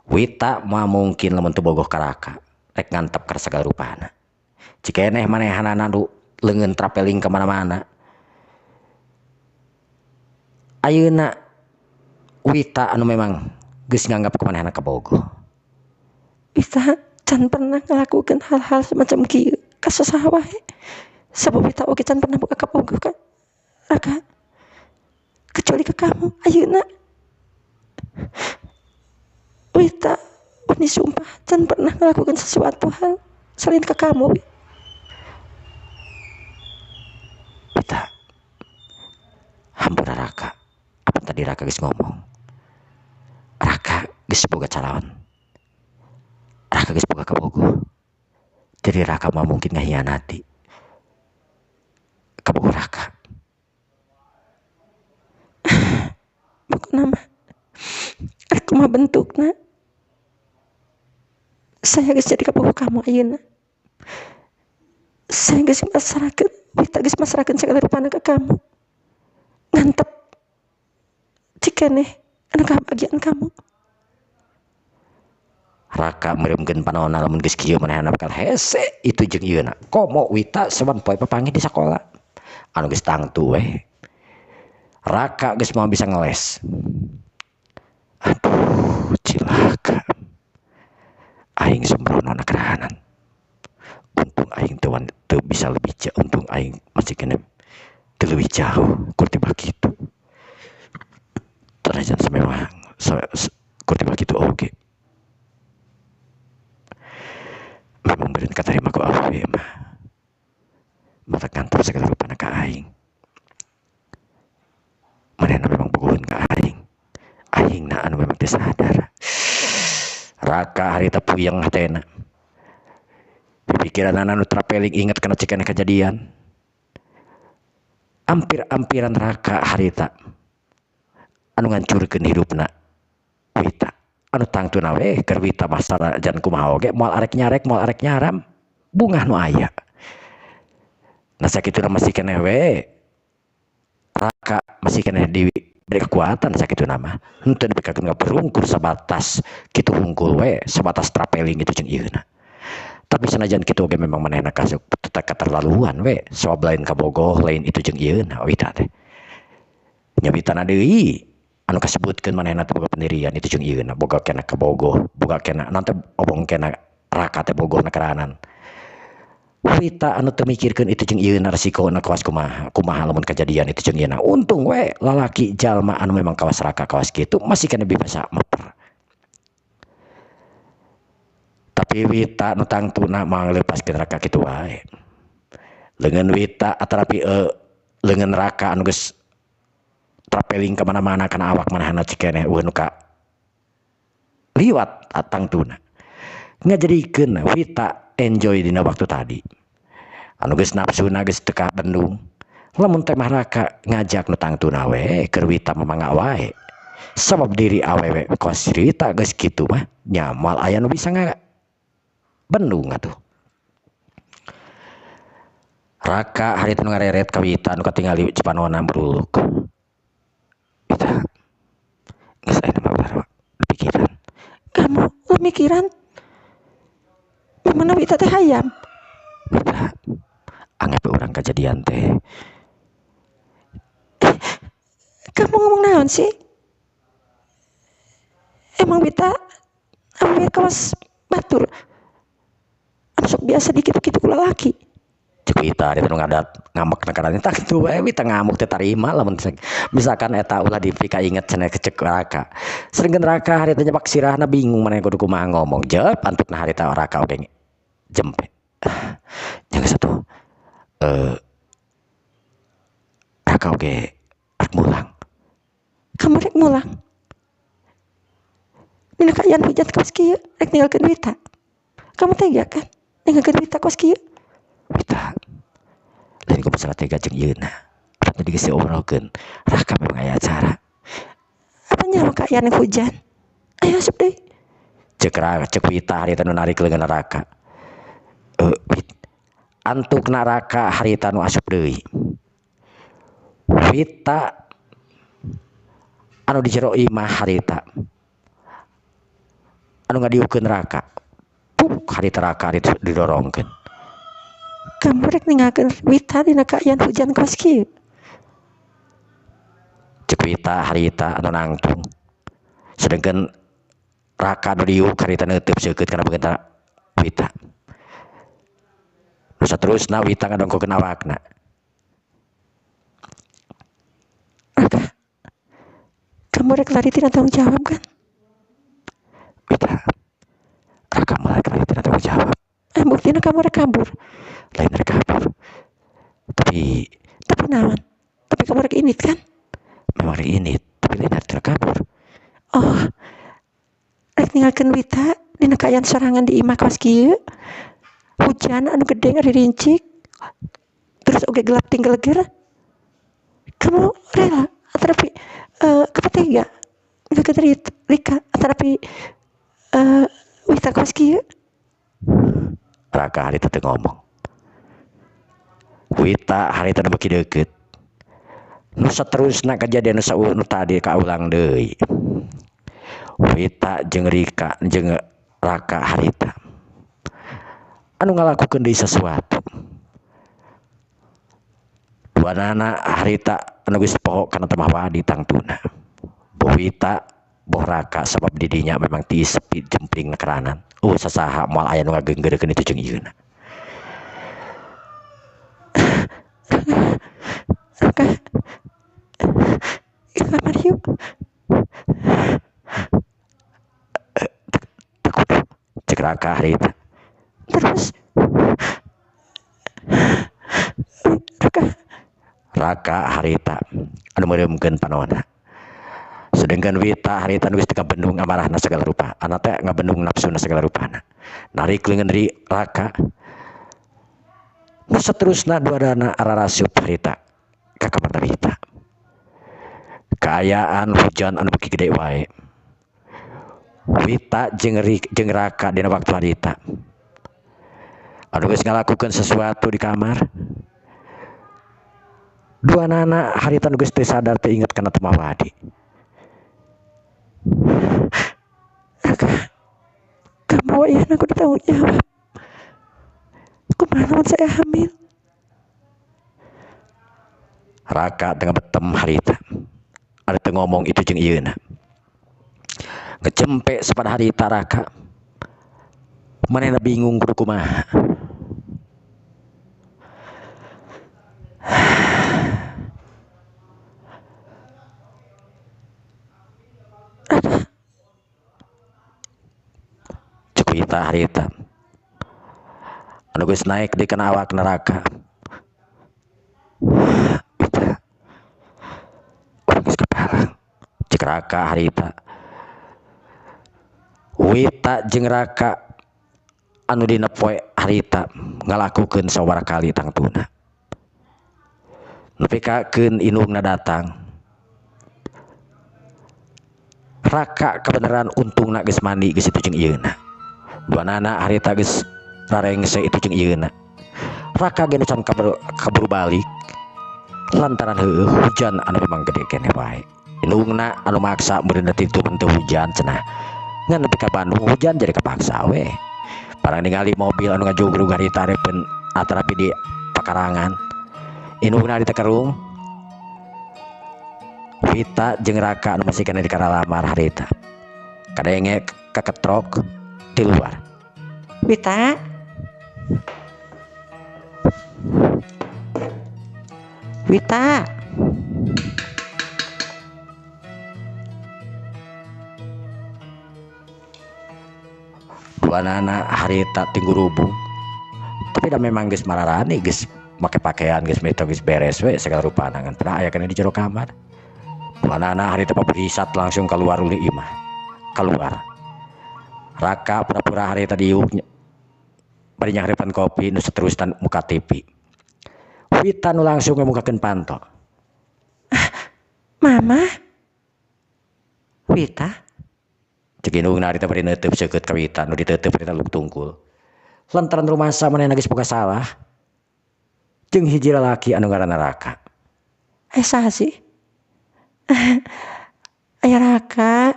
Wita mah mungkin lamun teu bogoh ka Raka rek ngantep ka sagala rupana cikeneh manehanana nu leungeun trapeling ka mana-mana. Ayeuna Wita anu memang geus nganggap kumanehna kabogoh. Wita can pernah ngelakukan hal-hal semacam kieu ka sasaha wae. Sabab Wita oge can pernah boga kabogoh ka Raka kecuali ke kamu ayeuna. Wita ini sumpah can pernah melakukan sesuatu hal selain ke kamu. Wita hampura Raka apa tadi Raka geus ngomong Raka geus boga calon Raka geus boga kabogoh jadi Raka mah mungkin ngahianati kabogoh Raka. Pokokna mah aku mah bentukna saya geus jadi kabogoh kamu ayeuna. Saya geus masarakeun Wita geus masarakeun segala rupana ke kamu ngantep cikeneh anu kebahagiaan kamu. Raka meremkeun panonna lamun geus kieu manehna bakal hese itu jeung ieuna komo Wita saban poe papanggih di sakola anu geus tangtu we Raka geus mau bisa ngeles. Aduh, cilaka. Aing sembrono nakerahanan. Untung aing teu bisa lebih jauh, untung aing masih kena teu lebih jauh kurti begitu. Terajan sememang kurti begitu oke. Memang beren katarima ku awe mah. Mata kantor segala rupa ka aing. Manehna memang bugueun ka aing. Aing na anu memang teu sadar. Raka harita puyeng hatena. Pikiran anu trapeling inget kana cekan kejadian. Ampir-ampiran Raka harita anu ngancurkeun hidupna Wita. Anu tangtuna we keur Wita masalah jan kumaha oge moal arek nyaram bungah nu aya. Nah sakituna masih keneh we Raka masih keneh diberi kekuatan sakituna mah. Henteu dipikakeun ngaberungkur sabatas kitu hungkul we, sabatas trapeling itu jeung ieuna. Tapi sanajan kitu oge memang manehna kasuk keterlaluan we, sabab lain kabogoh lain itu jeung ieuna Wita teh. Nya Witana deui anu kasebutkeun manehna teh boga pendirian itu jeung ieuna, boga kena kabogoh, boga kena nanti obong kena Raka teh bogoh nakerahanan. Wita anu teu mikirkeun itu jeung ieuna resikona kawas kumaha lamun kejadian itu jeung ieuna. Untung we lalaki jalma anu memang kawas Raka kawas kitu masih kena bisa meper. Tapi Wita anu tangtuna mah nglepaskeun Raka kitu wae. Leungeun Wita atarapi leungeun Raka anu geus trapeling ka mana-mana kana awak manehna cikeneh nu ka liwat tangtuna. Ngajadikeun Wita enjoy dina waktu tadi. Anu geus nafsuna geus teu ka bendung. Lamun teh mah Raka ngajak nu tangtuna we keur Wita mamangga wae. Sabab diri awewe kos Wita geus kitu mah nya moal aya nu bisa bendung atuh. Raka harita nu ngareret ka Wita anu katingali Cipanona Bruluk. Wita geus aya mah pikiran. Kamu pemikiran mana Wita teh hayam. Wita anggap orang kejadian teh. Kamu ngomong naon sih? Emang Wita ambil kawas batur. Masuk biasa dikit-dikit kula laki. Cek Wita dia ngadat ngamek nakarana tah kitu wae Wita ngamuk teh tarima lamun misalkan eta ulah dipika inget cenah kecek Raka. Seringeun Raka harita nyebak sirahna bingung maneh kudu kumaha ngomong. Jeup antukna harita Raka oge jempe. Jeung satu Raka oge rek mulang. Kamu rek mulang. Dina kaayaan hujan kawas kieu rek ninggalkeun Wita. Kamu tega kan? Ninggalkeun Wita kawas kieu. Wita lain ku masalah tega jeung ieuna. Tapi digeus diobrolkeun Raka memang aya acara. Apa nyawa kaayaan hujan? Aya asup deui. Cek Wita harita nu narik leungeun Raka. Antukna Raka harita nu asup deui. Wita anu di jero imah harita anu ngadiukeun Raka. Puk harita Raka harita didorongkeun. Kamu rek ninggalkeun Wita dina kaayaan hujan kawas kieu. Cek Wita harita anu nangtung. Sedengkeun Raka anu diuk harita neuteub seukeut kana beunta Wita. Nu saterusna Wita ngadongkokeun awakna. Raka, kamu rek lari tina tanggung jawab kan? Wita, Raka mulai lari tina tanggung jawab. Buktina kamu rek kabur. Lain rek kabur. Tapi naon? Tapi kamu rek init kan? Memang rek init, tapi lain rek kabur. Oh, rek ninggalkeun Wita dina kaayaan sorangan di imah kawas kieu. Hujan anu gede ngarincik. Terus oge gelap tinggal ger. Kamu rela atarapi kamu tega ninggalkeun Rika atarapi Wita kawas kieu. Raka harita teu ngomong. Wita harita nu beuki deukeut. Nu saterusna kejadian nu tadi kaulang deui. Wita jeung Rika jeung Raka harita anu ngalakukeun deui sesuatu. Duanana harita anu geus poho kana teu mah wadi tangtuna. Boh Wita boh Raka sabab didinya memang ti sepi jempling keranan. Sasaha moal aya nu ngageunggeurkeun itu jeung ieuna. Raka, ke kamar yuk. Cek Raka harita. Terus, Raka harita anu meureumkeun panonna. Sedangkan Wita harita geus teu bendung amarahna segala rupa. Ana teh ngabendung nafsuna segala rupana. Narik leungeun ri Raka. Nu saterusna duadana ararasup harita ka kamar Wita. Kaayaan hujan anu beuki gede wae. Wita jeung Raka dina waktu harita anu geus ngalakukeun sesuatu di kamar. Dua nana harita nu geus teu sadar teu inget kana teu mawadi. kamu ya aku ditanggung jawab. Kumaha saya hamil? Raka tengah betem harita. Ada teu ngomong itu jeung ieuna. Ngecempe sapada harita Raka. Manehna bingung kudu kumaha. Cek Wita harita. Anu geus naik di kana awakna Raka. Wita. Urang geus kaparang. Cek Raka harita. Wita jeung Raka anu dina poe harita ngalakukeun sabaraha kali tangtuna. Nepikakeun indungna datang. Raka kebenaran untungna geus mandi geus itu jeung ieuna. Duanana harita geus rarengse itu jeung ieuna. Raka ge can kaburu balik lantaran heueuh hujan anu memang gede keneh wae. Indungna anu maksa meureunna titu teu hujan cenah. Ngan nepi ka Bandung hujan jadi kapaksa we. Parang ningali mobil anu ngajugrug harita repen atarapi di pakarangan. Indungna harita kerung. Wita jeung Raka anu masih kena di kana lamar harita. Kadenge kaketrok di luar. Wita. Wita. Duanana harita tinggu rubung. Tapi dah memang geus mararani geus make pakaian geus meta geus beres we segala rupana ngan pernah aya kana di jero kamar. Duanana harita paberisat langsung keluar uli imah. Keluar. Raka pura-pura harita diuk bari nyangrepan kopi nu saterusna muka TV. Wita nu langsung ngamukakeun panto. Mama. Wita. Cek indungna harita bari neuteub seukeut ka Wita nu diteuteub harita luk tungkul. Lantaran rumasa manehna geus boga salah. Jeung hiji lalaki anu ngaranna Raka. Saha sih? Aya Raka.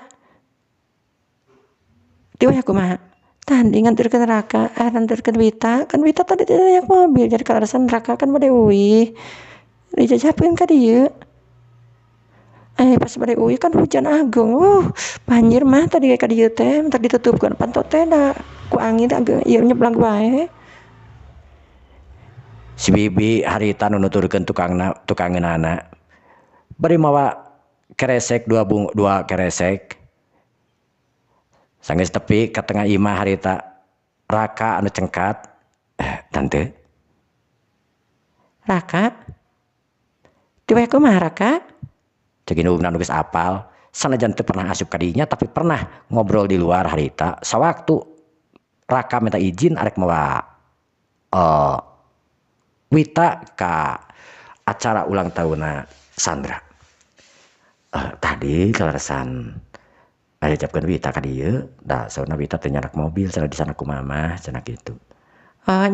Diwaya kumaha? Tadi nganturkeun Raka, nganturkeun Wita. Kan Wita tadi teh naik mobil jadi kalarasan Raka kan bade uih. Dijajapkeun ka dieu. Pas bade uih kan hujan agung. Banjir mah tadi ka dieu teh, entar ditutupkeun panto teh da ku angin ageng ieu nyeblang wae. Si bibi harita nu nuturkeun tukangeunana. Bari mawa keresek dua keresek. Sanggeus tepi ka tengah imah harita Raka anu cengkat. Tante. Raka. Diwaya kumaha Raka? Cek indungna nu geus apal, sanajan teu pernah asup ka dinya tapi pernah ngobrol di luar harita. Sawaktu Raka minta izin arek mawa Wita ka acara ulang tahunna Sandra. Tadi kalarasan ngajapkeun Wita ka dieu, da saurna Wita teh nyanak mobil cenah di sana ku mama cenah kitu.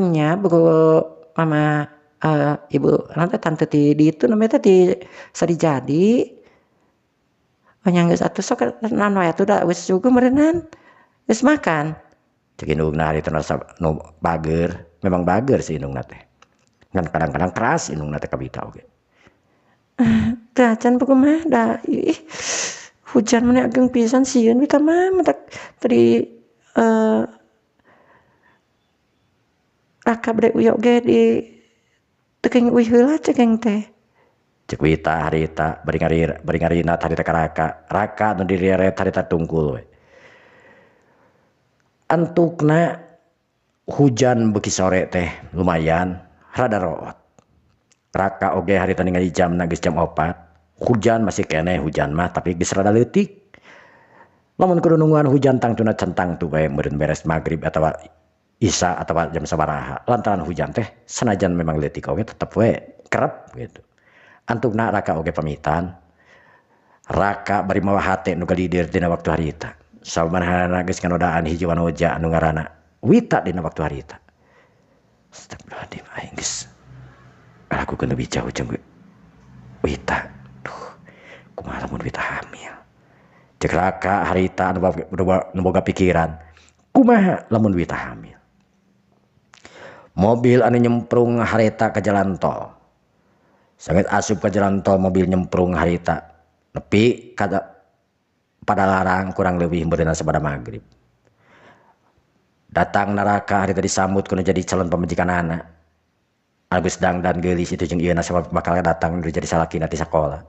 Nya buku mama ibu nanti tante di itu namanya teh di Sarijadi. Nya geus atuh sok naon wae atuh da geus juga meureunnan. Geus makan. Cek indungna harita nu bager, memang bager si indungna teh. Ngan kadang-kadang keras indungna teh ka Wita oge. Teu acan kumaha da ih hujan mah ageng pisan sieun kita mah matak tadi raka bade uyok ge di teu uih heula cegeng teh. Cek wita harita bari ngarina harita ka raka nu direret harita tungkul we. Antukna hujan beuki sore teh lumayan rada root. Raka oge harita ningali jamna geus jam 4. Hujan masih kene hujan mah tapi geus rada leutik. Lamun kudu nungguan hujan tangtuna centang tuh bae meureun beres magrib atawa isya atawa jam sabaraha. Lantaran hujan teh sanajan memang leutik oge tetep we kerep gitu. Antukna raka oge pamitan. Raka bari mawa hate nu galidir dina waktu harita. Sabaraha geus nganodaan hiji wanoja anu ngaranna Wita dina waktu harita. Astagfirullahaladzim aing geus ngalakukeun leuwih jauh jeung Wita. Duh, kumaha lamun Wita hamil? Cek raka harita anu boga pikiran. Kumaha lamun Wita hamil? Mobil anu nyemprung harita ke jalan tol. Sangat asup ke jalan tol mobil nyemprung harita. Nepi pada larang kurang lebih berenang sabada maghrib. Datang neraka harita disambut kuna jadi calon pamajikan anak. Agus dangdan geulis itu jeung ieuna sabab bakal datang jadi salakina ti sakola.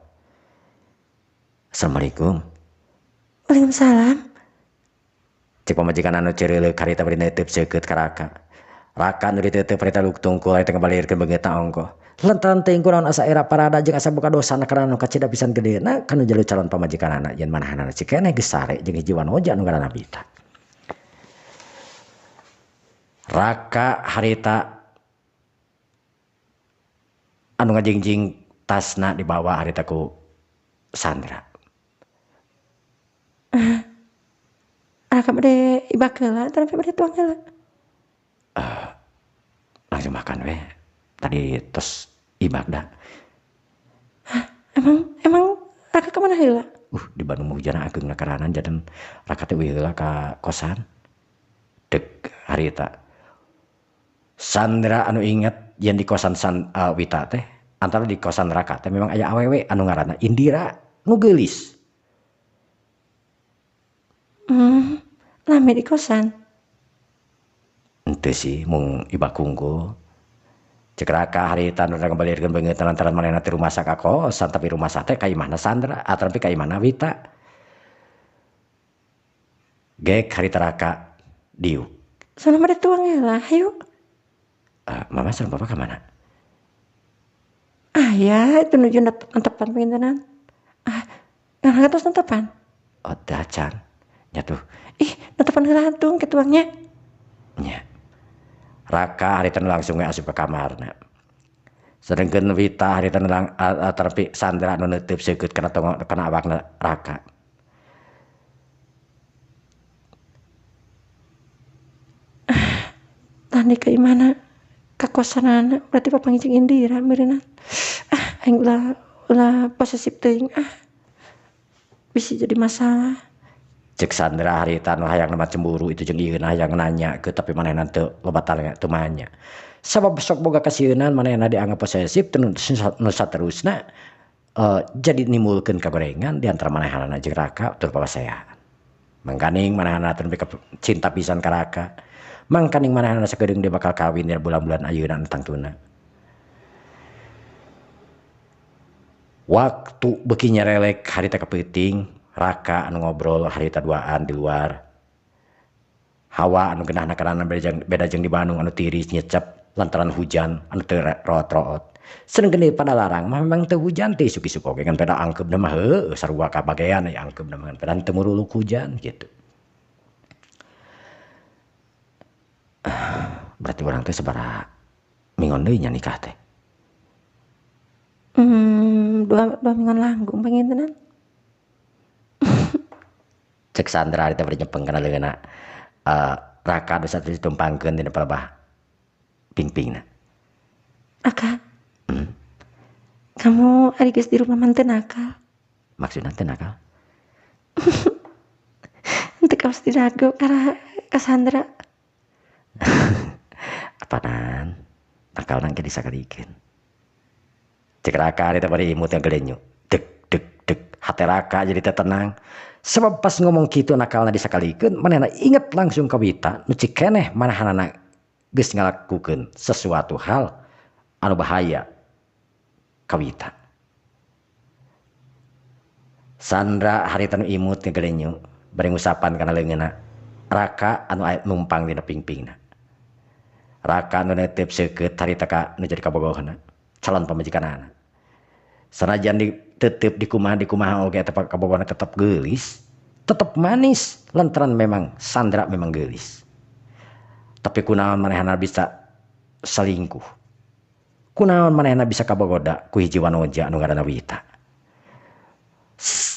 Assalamualaikum. Waalaikumsalam. Cek pamajikan anu ceureuleuk harita bari neuteup seukeut ka raka. Raka nu diteuteep harita luk tungkul harita ngabalirkeun beungeutna ongkoh. Lantaran teuing kunaon asa era parada jeung asa boga dosana karana nu kacida pisan gedeuna kanu jalu calon pamajikan anak yen manahanana cikene geus sare jeung hiji wanoja anu ngaranna Bita. Raka harita anu ngajingjing tasna dibawa harita ku Sandra. Raka bade ibak heula tapi bade tuang heula. Langsung makan we. Tadi tos ibak dah. Emang Raka kemana heula? Di Bandung hujan ageung nakaranan jadan Raka teh heula ka kosan. Dek harita. Sandra anu inget yen di kosan Wita teh antara di kosan Raka teh memang aya awewe anu ngaranna Indira nu geulis. Lame di kosan. Henteu sih mung ibak unggul. Cek Raka harita nu ngabalirkeun beungeutna lantaran manehna teh rumasak ka kosan tapi rumasak teh ka imahna Sandra atapi ka imahna Wita. Gek harita Raka diuk. Soalna bade tuang heula, hayu. Mama sareng papa kemana? Ya itu nuju nantepan pengintenan. Yang atas nantepan. Oh dacan. Nya tuh. Ih, nantepan heula hatung ke tuangnya. Nya. Raka harita langsung asup ka kamarna. Sedengkeun Wita harita tapi Sandra nu neuteep seukeut kana awakna Raka. Tadi ke imana? Ka kosanana berarti papangi jeung Indira meureunna. Aing ulah posesif teuing bisa jadi masalah. Cek Sandra harita nu hayang nama cemburu itu jeung ieuna hayang nanya ke tapi manehna teu loba teu manya. Sabab sok boga kasieun manehna dianggap posesif nu saterusna jadi nimbulkeun kagorengan di antara manehna jeung Raka tur papasehan. Mangkaning manehna teu cinta pisan ka Raka. Mangkaning manehna sakedeung dia bakal kawin dina bulan-bulan ayeuna tangtuna. Waktu beuki nyarelek harita kapeuting, Raka anu ngobrol harita duaan di luar. Hawa anu geunahna karana beda jeung di Bandung anu tiris nyecep lantaran hujan anu teu root-root. Sedengkeun pada larang mah memang teu hujan teh isuk-isuk oge kan pada angkeupna mah heueuh sarua kabagean aya angkeupna mah pada teu muruluk hujan gitu. Berarti orang teh sabaraha mingon deui nya nikah teh? 2 mingguan langgung pengintenan. Cek Sandra harita bari nyepeng kana leungeunna Raka dosa ditumpangkeun dina palebah pingpingna. Raka. Kamu ari geus di rumah manten nakal. Maksudna teu nakal? Henteu kaos dirago ka Sandra. Apaan nakal nang ge disagalikeun. Cek Raka harita bari imut yang gelenyu. Dek dek dek hati Raka jadi tenang. Sebab pas ngomong gitu nakalna disakalikeun manehna inget langsung ka Wita nu cik keneh manahanana geus ngalakukeun sesuatu hal anu bahaya ka Wita. Sandra harita nu imut ngegelenyu bari ngusapan kana leungeunna Raka anu numpang dina pingpingna. Raka anu netep seukeut harita ka nu jadi kabogohna calon pamajikanana. Sanajan tetep di kumaha oge eta kabogohna tetep geulis, tetep manis lantaran memang Sandra memang geulis. Tapi kunaon manehna bisa selingkuh? Kunaon manehna bisa kabogoda ku hiji wanoja anu ngaranna Wita?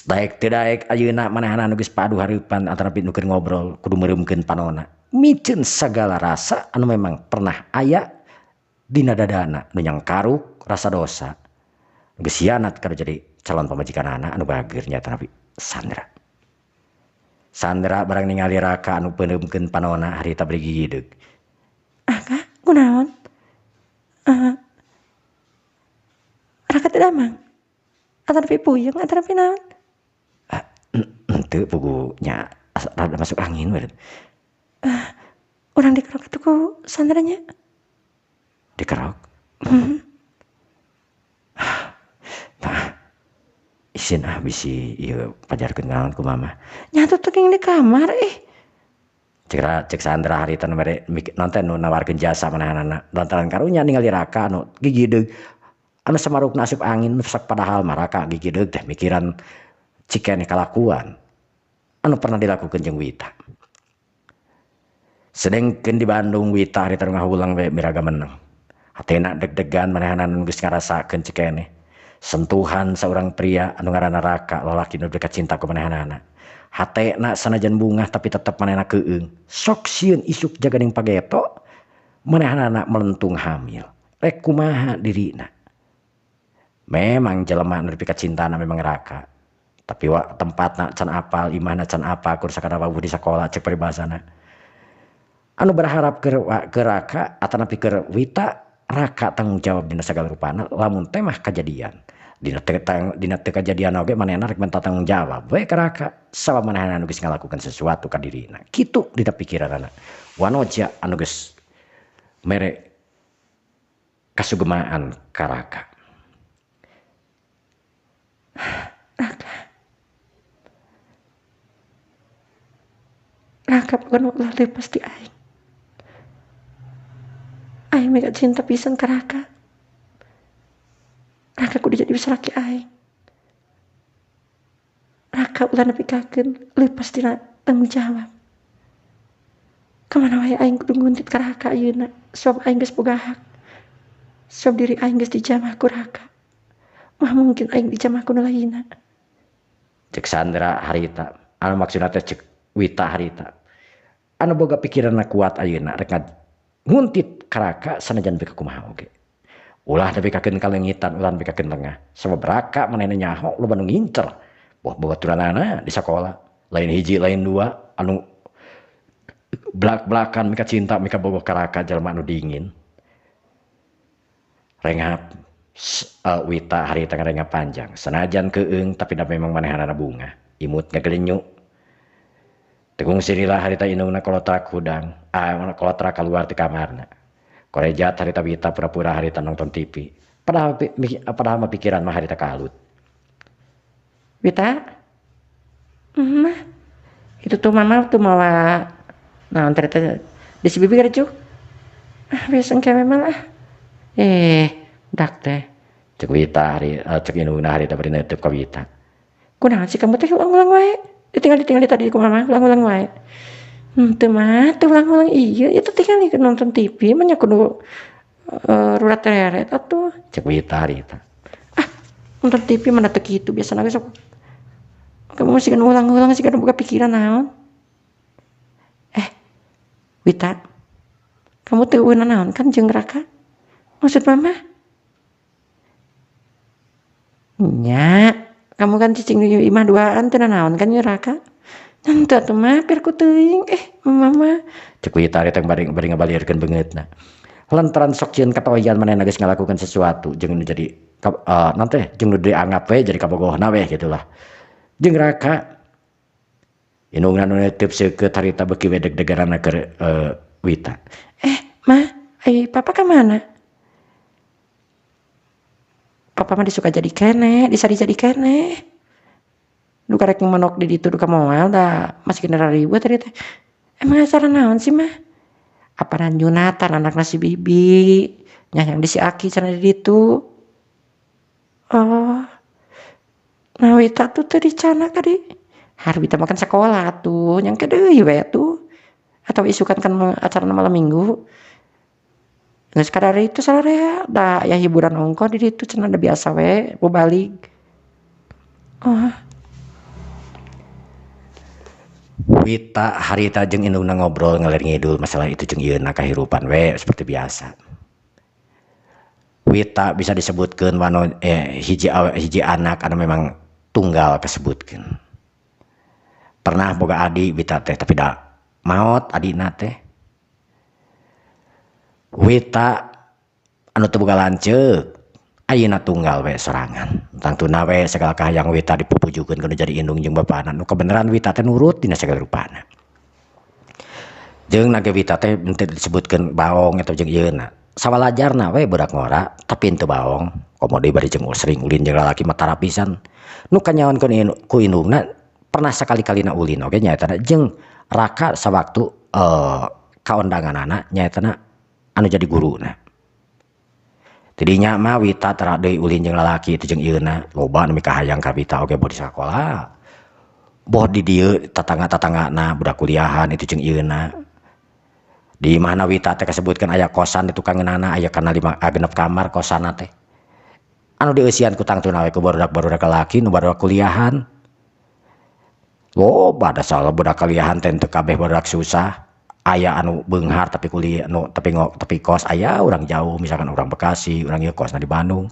Daek teu daek ayeuna manehna anu geus padu hareupan antara nu keur ngobrol kudu meureumkeun panonna. Miceun sagala rasa anu memang pernah aya dina dadana nu nyangkaruk rasa dosa. Geus hianat kada jadi calon pamajikanana anu bageur nyata Sandra. Sandra barang ningali Raka anu peuneumkeun panonna harita bari gigideug. Kak, kunaon? Raka teu damang. Atanapi puyeng atanapi naon? Henteu pugu nya rada masuk angin we. Urang dikerok atuh ku Sandra nya. Dikerok? Nah, isin bisi ieu pajarkeun ngaon ku mama. Nya atuh teu di kamar Cek Sandra harita nu mere nonton nu nawarkeun jasa manahanana lantaran karunya ningali Raka anu gigideug anu samarukna asup angin sok padahal mah Raka gigideug teh mikiran cikeun kalakuan anu pernah dilakukeun jeung Wita. Sedengkeun di Bandung Wita harita nu ngahulang we miraga meneng. Hatena deg-degan manehna nu geus ngarasakeun cikeun sentuhan seorang pria anu ngaranna Raka lalaki nu dekat cinta ku manehanana. Hatena sanajan bungah tapi tetep manehna keueung. Sok sieun isuk jaganing pageto manehanana melentung hamil. Rek kumaha dirina? Memang jelema anu dekat cintana memang Raka. Tapi tempatna can apal, imahna can apal, kur sakada wawuh di sakola cek paribasana. Anu berharap ke Raka atanapi ke Wita, Raka tanggung jawab dina sagala rupana lamun teh mah kajadian. Dina teu kajadian oge manehna rek minta tanggung jawab we ka Raka sabab manehna anu geus ngalakukeun sesuatu ka dirina. Kitu dina pikiranna. Wanoja anu geus mere kasugemaan ka Raka. Raka bukan ulah lepas di aing. Aing mega cinta pisan ka Raka. Raka kudu jadi bisa laki aing. Raka ulah nepikakeun lepas dina tanggung jawab. Kamana wae aing kudu nguntit ka Raka ayeuna sabab aing geus boga hak. Sabab diri aing geus dijamah ku Raka. Mah mungkin aing dijamah ku nu lainna. Cek Sandra harita, anu maksudna teh cek Wita harita. Anu boga pikiranna kuat ayeuna rek nguntit ka Raka sanajan beka kumaha oge. Ulah tapi kakeun kalengitan ulah bikakeun tengah. Sabab Raka manehna nyaho loba nu ngincer. Wah babaturanana di sakola. Lain hiji lain dua anu belak-belakan mika cinta mika bogoh ka Raka jalma anu dingin. Rengap Wita harita ngarengap panjang. Sanajan keueung tapi da memang manehna bunga. Imut ngagelenyu. Tegung sirila harita indungna kolotrak hudang. Kolotrak keluar ti kamarna. Korejat harita Wita pura-pura harita nonton TV. Padahal mah pikiran mah harita kalut. Wita? Mah. Itu tuh mama tuh mawa naon ternyata di si bibi kerjuk. Biasa engke memang lah. Dak teh. Cek Wita cek indungna harita bari neuteup ka Wita. Kunaon sih kamu teh ulang-ulang wae. Ditinggal tadi ku mama ulang-ulang wae. Teu mah teu ulang-ulang iya itu tinggal nonton TV mah nya kudu rurat teret atuh. Cek Wita harita. Nonton TV mana teu kitu biasana ge sok. Kamu masih kan ulang-ulang sih kan buka pikiran naon. Wita. Kamu teu eunah naon kan jeung Raka? Maksud mama? Nya, kamu kan cicing imah duaan teu naon kan nya Raka? Nanti atuh mah biar ku teuing mama. Cek Wita harita bari ngabalieurkeun beungeutna. Lantaran sok cieun katoyan manehna geus ngalakukeun sesuatu jeung nu jadi nanti jeung dianggap we jadi kabogohna we gitulah. Jeung Raka indungna nu neuteup seukeut harita beuki we deg-degaranna keur Wita. Mah, papa ke mana? Papa mah disuka jadi kene, disari jadi kene. Nu karek menok di ditu ka moal da masih kena ribut tadi teh. Emang acara naon sih mah? Aparan Junatan anakna si Bibi, nyayang di si Aki cenah di ditu. Oh. Nah Wita tuh tadi cana kadi. Harwita makan sekolah tuh, yang kedeui we tuh. Atau isukan kan acara malam minggu. Nggak sekadar itu salarea da ya hiburan ongko di ditu cenah da biasa we balik. Oh. Wita harita jeung indungna ngobrol ngalir ngidul masalah itu jeung ieuna kahirupan we seperti biasa. Wita bisa disebutkeun hiji anak anu memang tunggal kasebutkeun. Pernah boga adi Wita teh tapi da maot adina teh. Wita anu teu boga lanceuk ayeuna tunggal we sorangan. Tangtuna we segala kahayang Wita dipupujukeun kana jadi indung jeung bapana. Nu kebenaran Wita teh nurut dina sagala rupana. Jeung nage Wita teh teu disebutkeun baong eta jeung ieuna. Sawalajarna we budak ngora tapi teu baong. Komo deui bari jeung sering ulin jeung lalaki matara pisan. Nu kanyaonkeun ku indungna pernah sakali-kalina ulin oge nyaetana jeung Raka sawaktu kaondanganana nyaetana anu jadi guruna. Tidinya mah Wita tara deui ulin jeung lalaki itu jeung ieuna loba anu mikahayang ka Wita oge boh di sakola. Boh di dieu tatangga-tatanggana budak kuliahan itu jeung ieuna. Di mana Wita teh kasebutkeun aya kosan di tukangeunana aya kana 5 kamar kosanna teh. Anu dieusian ku tangtuna we ku barudak-barudak lalaki nu barudak kuliahan. Loba da salah budak kuliahan teh teu kabeh barudak susah. Aya anu beunghar tapi kuliah tapi kos aya urang jauh misalkan urang Bekasi, urang ieu kosna di Bandung.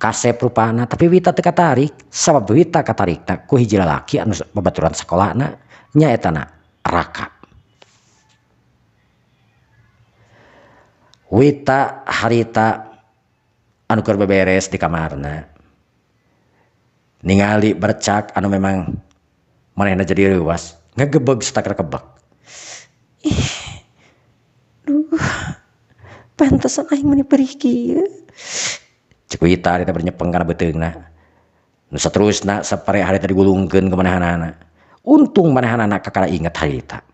Kasep rupana tapi Wita teu katarik sabab Wita katarikna ku hiji lalaki anu babaturan sakolahna nyaetana Raka. Wita harita anu keur beberes di kamarna ningali bercak anu memang manehna jadi leuwas ngagebeg setak rekebek. Pantesan aing meni perih kieu. Cek Wita harita bernyepeng kana beuteungna. Nu saterusna sapare harita digulungkeun ka manehanana. Untung manehanana kakara inget harita.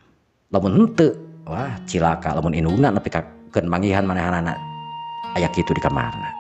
Lamun henteu, wah cilaka lamun indungna nepi ka keun manggihan manehanana aya kitu di kamarna.